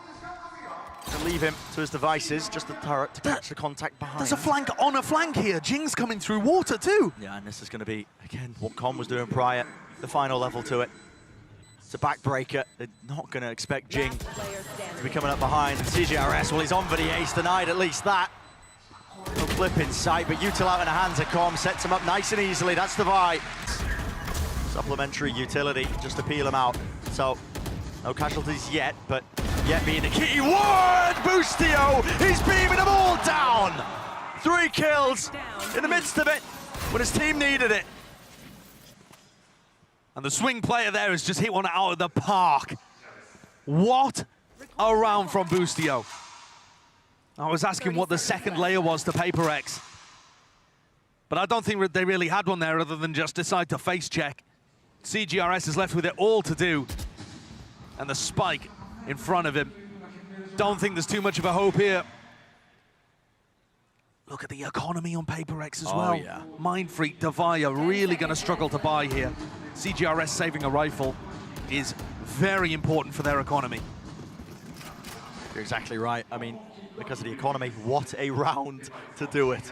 To leave him to his devices, just the turret to catch the contact behind. There's a flank on a flank here. Jing's coming through water too. Yeah, and this is going to be, again, what Com was doing prior, the final level to it. It's a backbreaker. They're not going to expect Jing to be coming up behind. And CGRS, well, he's on for the ace, denied at least that. No flip in sight, but Util out in the hands of Com, sets him up nice and easily. That's Divide. Supplementary utility just to peel him out. So, no casualties yet, but yet being the key word! Boostio, he's beaming them all down! 3 kills in the midst of it when his team needed it. And the swing player there has just hit one out of the park. What a round from Boostio. I was asking what the second layer was to Paper X. But I don't think they really had one there other than just decide to face check. CGRS is left with it all to do. And the spike in front of him. Don't think there's too much of a hope here. Look at the economy on Paper X as well. Yeah. Mindfreak, Devaya really going to struggle to buy here. CGRS saving a rifle is very important for their economy. You're exactly right. I mean, because of the economy, what a round to do it.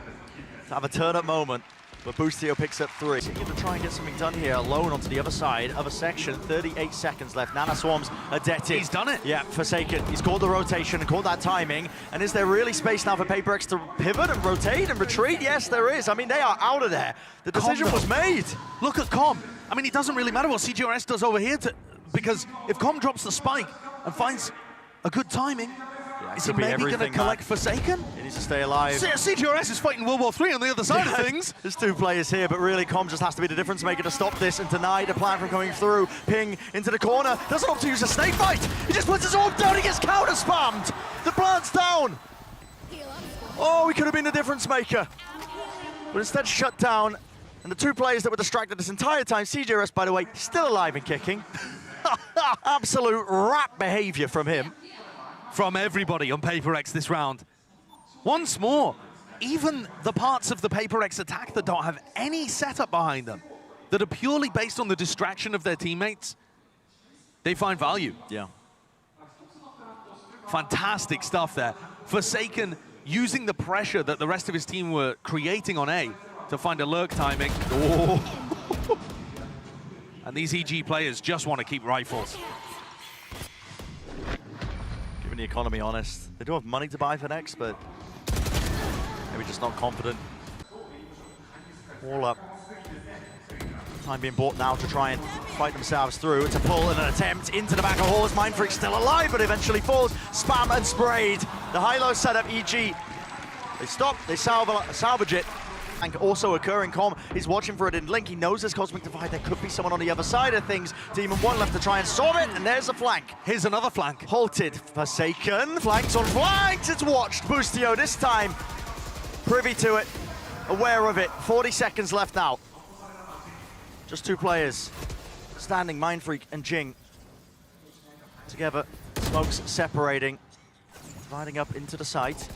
To have a turn-up moment, but Boostio picks up 3. So he's going to try and get something done here, alone onto the other side of a section. 38 seconds left. Nana Swarms are detted. He's done it. Yeah, Forsaken. He's caught the rotation and caught that timing. And is there really space now for Paper X to pivot and rotate and retreat? Yes, there is. I mean, they are out of there. The decision was made. Look at Com. I mean, it doesn't really matter what CGRS does over here, because if Com drops the spike and finds a good timing, is he maybe going to collect Forsaken? He needs to stay alive. CGRS is fighting World War III on the other side of things. There's 2 players here, but really Com just has to be the difference maker to stop this and deny the plan from coming through. Ping into the corner. Doesn't opt to use a snake bite. He just puts his orb down. He gets counter spammed. The plan's down. Oh, he could have been the difference maker. But instead shut down. And the 2 players that were distracted this entire time, CGRS, by the way, still alive and kicking. Absolute rat behavior from him. From everybody on Paper X this round. Once more, even the parts of the Paper X attack that don't have any setup behind them, that are purely based on the distraction of their teammates, they find value. Yeah. Fantastic stuff there. Forsaken using the pressure that the rest of his team were creating on A to find a lurk timing. Oh. And these EG players just want to keep rifles. Giving the economy honest. They do have money to buy for next, but maybe just not confident. All up. Time being bought now to try and fight themselves through. It's a pull and an attempt into the back of Horse. Mindfreak still alive, but eventually falls. Spam and sprayed. The high-low setup, EG. They stop, they salvage it. And also occurring, Com is watching for it in Link. He knows there's Cosmic Divide. There could be someone on the other side of things. Demon One left to try and solve it, and there's a flank. Here's another flank. Halted, Forsaken, flanks on flanks. It's watched. Boostio this time, privy to it, aware of it. 40 seconds left now. Just 2 players standing, Mindfreak and Jing. Together, smokes separating, dividing up into the site.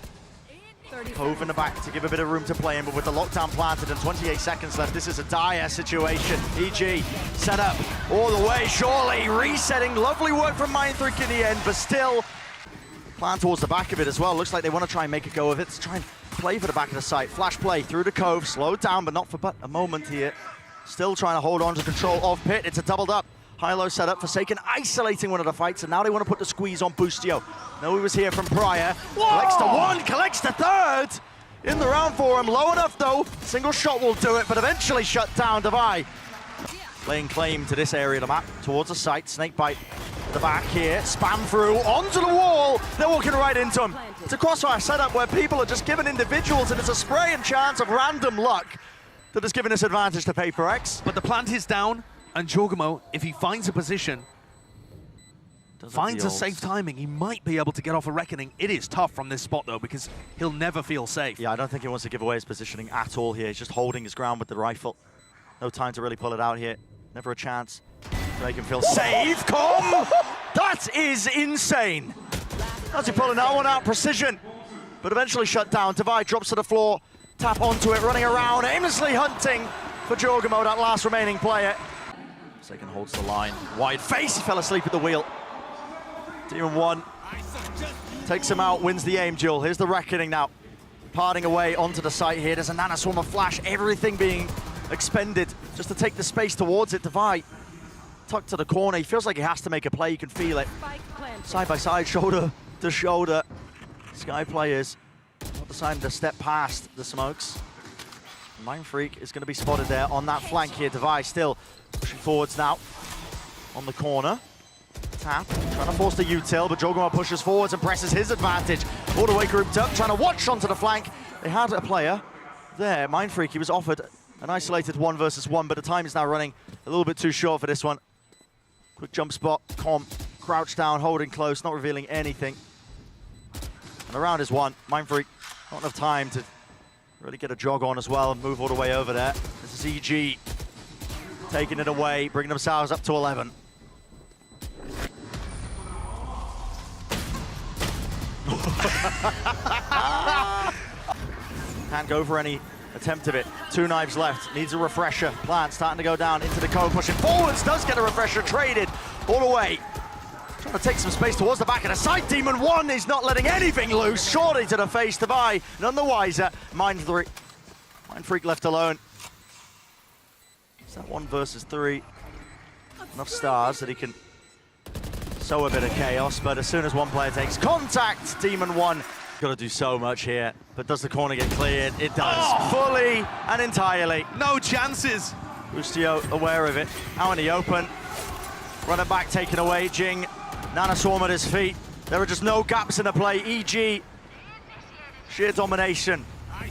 Hove in the back to give a bit of room to play in, but with the lockdown planted and 28 seconds left, this is a dire situation. EG set up all the way, surely resetting. Lovely work from Mindfreak in the end, but still Plan towards the back of it as well. Looks like they want to try and make a go of it. Let's try and play for the back of the site. Flash play through the cove, slowed down, but not for but a moment here. Still trying to hold on to control of Pit. It's a doubled up. High-low setup. Forsaken isolating one of the fights, and now they want to put the squeeze on Boostio. No, he was here from prior. Collects the one, collects the third. In the round for him. Low enough though. Single shot will do it, but eventually shut down. Devi laying claim to this area of the map. Towards the site. Snakebite at the back here. Spam through onto the wall. They're walking right into him. It's a crossfire setup where people are just given individuals, and it's a spray and chance of random luck that has given this advantage to Paper X. But the plant is down, and Jorgamo, if he finds a position, finds a safe timing, he might be able to get off a reckoning. It is tough from this spot though, because he'll never feel safe. Yeah, I don't think he wants to give away his positioning at all here. He's just holding his ground with the rifle. No time to really pull it out here. Never a chance to make him feel safe. Come! That is insane. How's he pulling that one out? Precision. But eventually shut down. Devi drops to the floor. Tap onto it, running around, aimlessly hunting for Jorgamo, that last remaining player. Forsaken holds the line. Wide face, he fell asleep at the wheel. Demon 1 takes him out, wins the aim duel. Here's the reckoning now. Parting away onto the site here. There's a nano swarm of flash, everything being expended just to take the space towards it. Devi tucked to the corner. He feels like he has to make a play, you can feel it. Side by side, shoulder to shoulder. Sky players not deciding to step past the smokes. Mindfreak is going to be spotted there on that flank here. Devi still pushing forwards now on the corner. Tap, trying to force the util, but Jorgamo pushes forwards and presses his advantage. All the way grouped up, trying to watch onto the flank. They had a player there, Mindfreak. He was offered an isolated 1 versus 1, but the time is now running a little bit too short for this one. Quick jump spot, crouched down, holding close, not revealing anything. And the round is won. Mindfreak, not enough time to really get a jog on as well and move all the way over there. This is EG taking it away, bringing themselves up to 11. Can't go for any attempt of it. 2 knives left, needs a refresher. Plant starting to go down into the cove, pushing forwards, does get a refresher, traded all the way. Trying to take some space towards the back of the site. Demon 1 is not letting anything loose. Shorty to the face, Devi, none the wiser. Mindfreak left alone. Is that 1 versus 3? Enough stars that he can sow a bit of chaos, but as soon as one player takes contact, Demon 1 got to do so much here. But does the corner get cleared? It does, fully and entirely. No chances. Boostio aware of it, out in the open. Runner back taken away, Jing. Nana Swarm at his feet. There are just no gaps in the play. EG, sheer domination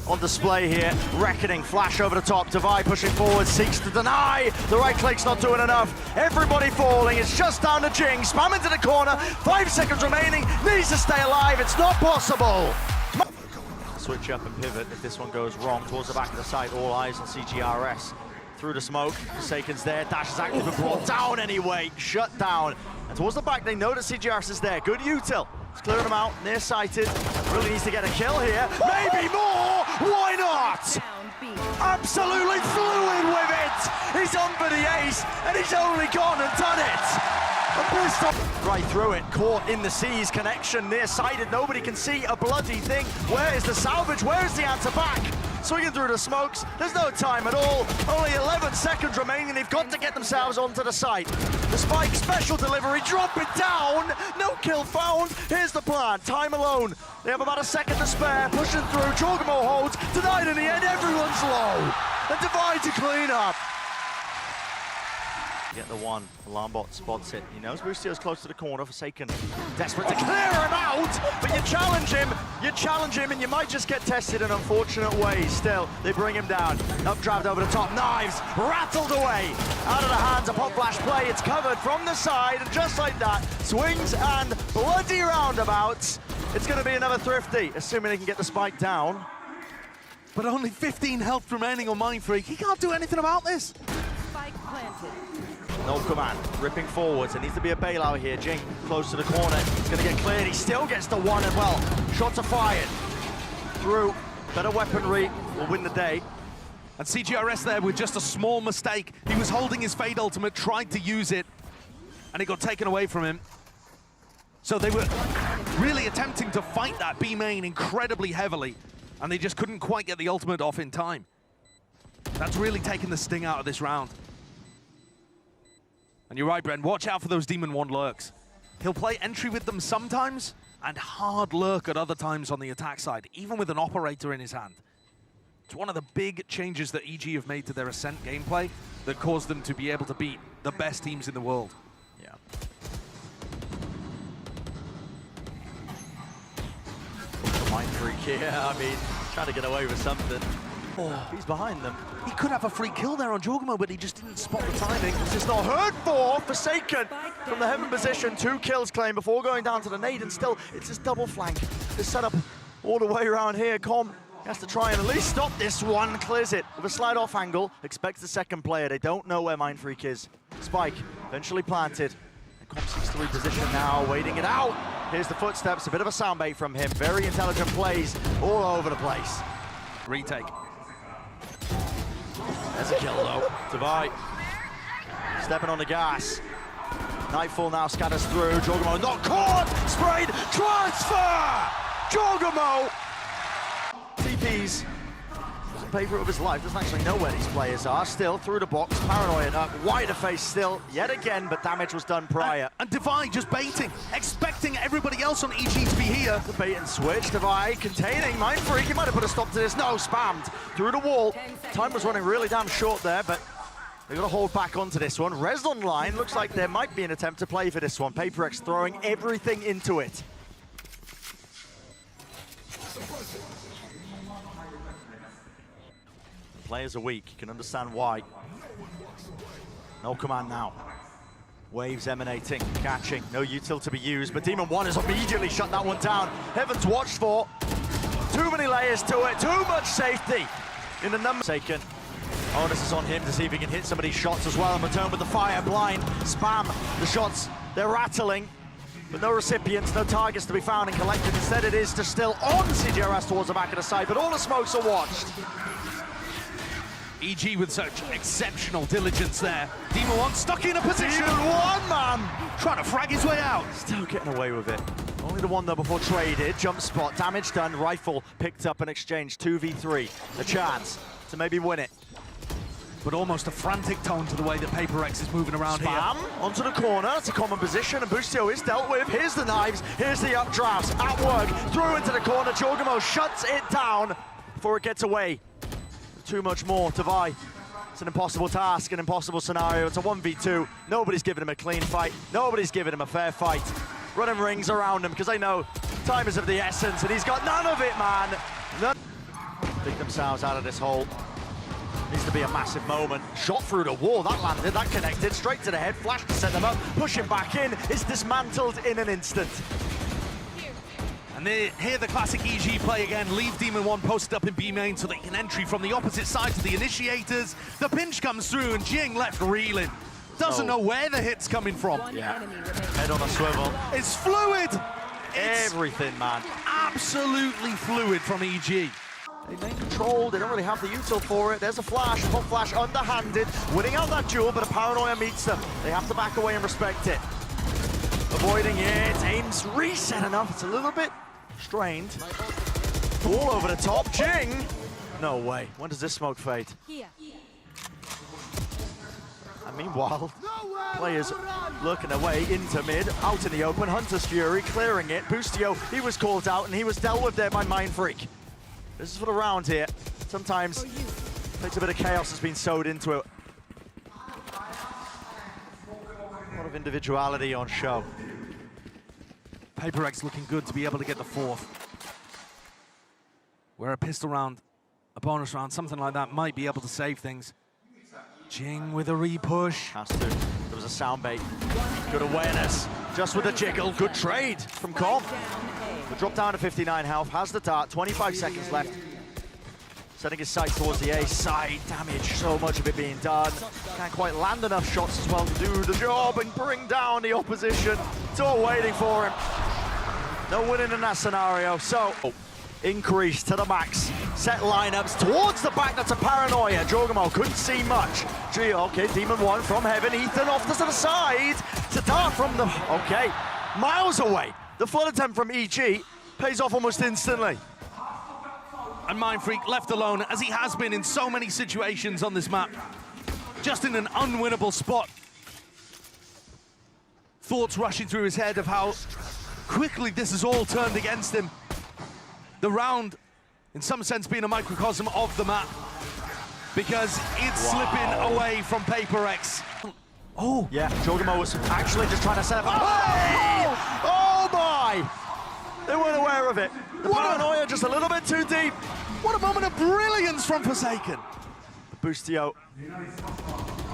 on display here. Reckoning, flash over the top. Devi pushing forward, seeks to deny. The right click's not doing enough. Everybody falling. It's just down to Jing. Spam into the corner. 5 seconds remaining. Needs to stay alive. It's not possible. Switch up and pivot if this one goes wrong. Towards the back of the site. All eyes on CGRS. Through the smoke. Forsaken's there. Dash is active and brought down anyway. Shut down. And towards the back, they know that CGRS is there. Good util. It's clearing them out. Nearsighted. Really needs to get a kill here. Maybe more. Why not? Absolutely fluid with it. He's on for the ace, and he's only gone and done it. Right through it, caught in the seas, connection nearsighted, nobody can see a bloody thing. Where is the salvage? Where is the answer back? Swinging through the smokes, there's no time at all. Only 11 seconds remaining, they've got to get themselves onto the site. The spike, special delivery, drop it down, no kill found. Here's the plan, time alone. They have about a second to spare, pushing through, Jorgamo holds, denied in the end, everyone's low. And Devi to clean up. Get the one, alarm bot spots it. He knows Boostio's close to the corner. Forsaken, desperate to clear him out, but you challenge him, and you might just get tested in unfortunate ways. Still, they bring him down. Updraft over the top, knives rattled away. Out of the hands, a pop flash play. It's covered from the side, and just like that, swings and bloody roundabouts. It's going to be another thrifty, assuming they can get the spike down. But only 15 health remaining on Mindfreak. He can't do anything about this. Spike planted. No command, ripping forwards. There needs to be a bailout here. Jing close to the corner. He's going to get cleared. He still gets the one as well. Shots are fired. Through. Better weaponry will win the day. And CGRS there with just a small mistake. He was holding his Fade Ultimate, tried to use it, and it got taken away from him. So they were really attempting to fight that B main incredibly heavily, and they just couldn't quite get the ultimate off in time. That's really taken the sting out of this round. And you're right, Bren, watch out for those Demon 1 lurks. He'll play entry with them sometimes, and hard lurk at other times on the attack side, even with an operator in his hand. It's one of the big changes that EG have made to their Ascent gameplay that caused them to be able to beat the best teams in the world. Yeah. Mind freak here, I mean, trying to get away with something. Oh, he's behind them. He could have a free kill there on Jorgamo, but he just didn't spot the timing. This is not heard for. Forsaken from the heaven position. 2 kills claimed before going down to the nade, and still it's this double flank. This setup all the way around here. Com has to try and at least stop this one. Clears it with a slide off angle. Expects the second player. They don't know where Mind Freak is. Spike eventually planted. And Com seeks to reposition now, waiting it out. Here's the footsteps. A bit of a soundbait from him. Very intelligent plays all over the place. Retake. There's a kill though. Tavai stepping on the gas. Nightfall now scatters through. Jorgamo not caught. Sprayed. Transfer. Jorgamo. TP's doesn't pay for it with his life. Doesn't actually know where these players are. Still through the box. Paranoia up. Wider face still yet again, but damage was done prior. And Divine just baiting, expecting everybody else on EG to be here. The bait and switch. Divine containing Mind Freak. He might have put a stop to this. No, spammed through the wall. Time was running really damn short there, but they've got to hold back onto this one. Res online. Looks like there might be an attempt to play for this one. PaperX throwing everything into it. Players are weak, you can understand why. No command now. Waves emanating, catching, no util to be used, but Demon 1 has immediately shut that one down. Heaven's watched for. Too many layers to it, too much safety in the number taken. Onus is on him to see if he can hit some of these shots as well and return with the fire blind. Spam the shots, they're rattling, but no recipients, no targets to be found and collected. Instead it is just still on CJRS towards the back of the side, but all the smokes are watched. EG with such exceptional diligence there. Demon 1 stuck in a position. Demon 1, man! Trying to frag his way out. Still getting away with it. Only the one though before traded. Jump spot, damage done, rifle picked up and exchanged. 2v3. A chance to maybe win it. But almost a frantic tone to the way that PaperX is moving around Spam here. Onto the corner, it's a common position, and Bustio is dealt with. Here's the knives, here's the updrafts, at work, through into the corner. Jorgamo shuts it down before it gets away. Too much more to Vi. It's an impossible task, an impossible scenario. It's a 1v2. Nobody's giving him a clean fight. Nobody's giving him a fair fight. Running rings around him because they know time is of the essence, and he's got none of it, man. None. Dig themselves out of this hole. Needs to be a massive moment. Shot through the wall, that landed, that connected, straight to the head, flash to set them up, push him back in. It's dismantled in an instant. And they hear the classic EG play again, leave Demon 1 posted up in B main so they can entry from the opposite side to the initiators. The pinch comes through and Jing left reeling. Doesn't know where the hit's coming from. Yeah, head on a swivel. It's fluid! It's everything, man. Absolutely fluid from EG. They main control, they don't really have the util for it. There's a flash, pop flash underhanded, winning out that duel, but a paranoia meets them. They have to back away and respect it. Avoiding it, aim's reset enough, it's a little bit strained. All over the top, Jing! No way, when does this smoke fade? And meanwhile, players lurking their way into mid, out in the open, Hunter's Fury clearing it. Bustio, he was called out and he was dealt with there by Mind Freak. This is for the round here. Sometimes takes a bit of chaos has been sewed into it. A lot of individuality on show. PaperX looking good to be able to get the fourth. Where a pistol round, a bonus round, something like that might be able to save things. Jing with a repush. Has to. There was a sound bait. Good awareness. Just with a jiggle. Good trade from Com. The drop down to 59 health. Has the dart. 25 seconds left. Setting his sight towards the A side. Damage. So much of it being done. Can't quite land enough shots as well to do the job and bring down the opposition. It's all waiting for him. No winning in that scenario. So, increase to the max. Set lineups towards the back. That's a paranoia. Jorgamo couldn't see much. Gio, okay, Demon 1 from heaven. Ethan off to the side. To dart from the, okay, miles away. The flood attempt from EG pays off almost instantly. And Mindfreak left alone, as he has been in so many situations on this map. Just in an unwinnable spot. Thoughts rushing through his head of how quickly this has all turned against him. The round, in some sense, being a microcosm of the map, because it's slipping away from PaperX. Oh, yeah, Jorgamo was actually just trying to set up a play! Oh my! They weren't aware of it. The paranoia just a little bit too deep. What a moment of brilliance from Forsaken. Boostio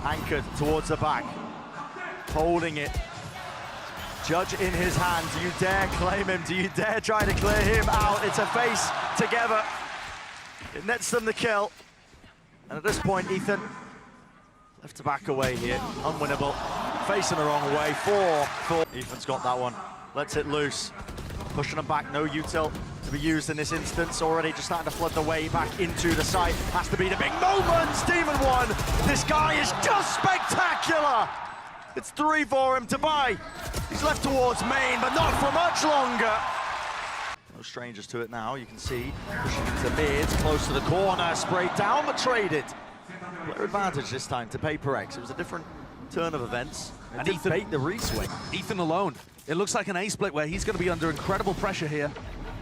anchored towards the back, holding it. Judge in his hand. Do you dare claim him? Do you dare try to clear him out? It's a face together. It nets them the kill. And at this point, Ethan left to back away here. Unwinnable. Facing the wrong way. 4-4. Ethan's got that one. Lets it loose. Pushing them back. No util to be used in this instance. Already just starting to flood the way back into the site. Has to be the big moments. Demon 1. This guy is just spectacular. It's 3 for him to buy. He's left towards main, but not for much longer. No strangers to it now. You can see pushing into mid, close to the corner, sprayed down, but traded. Player advantage this time to PaperX. It was a different turn of events. And Ethan bait the reswing. Ethan alone. It looks like an A split where he's going to be under incredible pressure here.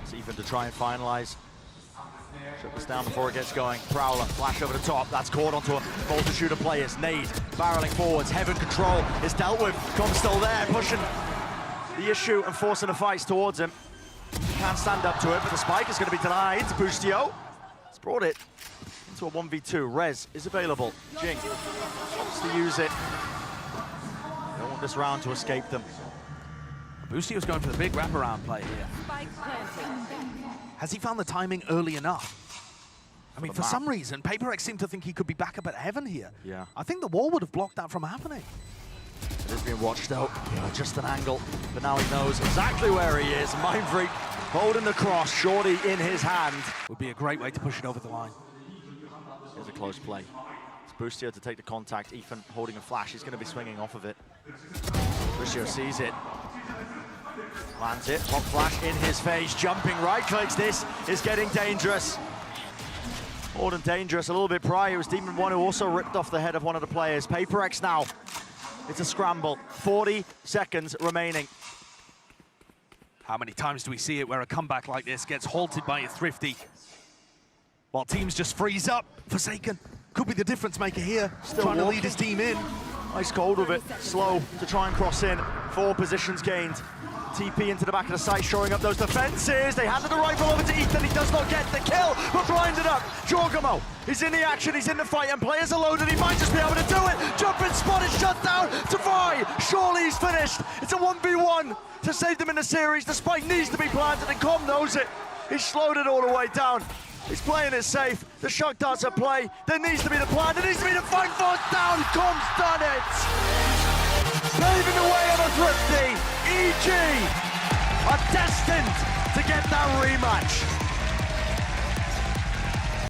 It's Ethan to try and finalize. Shut this down before it gets going. Prowler, flash over the top. That's caught onto a multitude of players. Nade, barreling forwards. Heaven control is dealt with. Com's still there, pushing the issue and forcing the fights towards him. He can't stand up to it, but the spike is going to be denied. Boostio has brought it into a 1v2. Rez is available. Jing wants to use it. Don't want this round to escape them. Boostio's going for the big wraparound play here. Spike planted. Has he found the timing early enough? I mean, for some reason, PaperX seemed to think he could be back up at Heaven here. Yeah. I think the wall would have blocked that from happening. It is being watched out. Just an angle, but now he knows exactly where he is. Mindfreak holding the cross, Shorty in his hand. Would be a great way to push it over the line. Here's a close play. It's Boostio to take the contact. Ethan holding a flash. He's going to be swinging off of it. Boostio sees it. Lands it. Pop flash in his face. Jumping right clicks. This is getting dangerous. More than dangerous. A little bit prior, it was Demon 1 who also ripped off the head of one of the players. PaperX now. It's a scramble. 40 seconds remaining. How many times do we see it where a comeback like this gets halted by a Thrifty? While teams just freeze up. Forsaken could be the difference maker here. Still trying to walking. lead his team in. Nice cold with it. Slow to try and cross in. 4 positions gained. TP into the back of the site, shoring up those defenses. They handed the rifle over to Ethan. He does not get the kill, but blinded up. Jorgamo is in the action. He's in the fight, and players are loaded. He might just be able to do it. Jumping spot is shut down. Tavai, surely he's finished. It's a 1v1 to save them in the series. The spike needs to be planted, and Com knows it. He's slowed it all the way down. He's playing it safe. The shock darts at play. There needs to be the plan. There needs to be the fight force down. Com's done it. Paving the way on a Thrifty. EG are destined to get that rematch.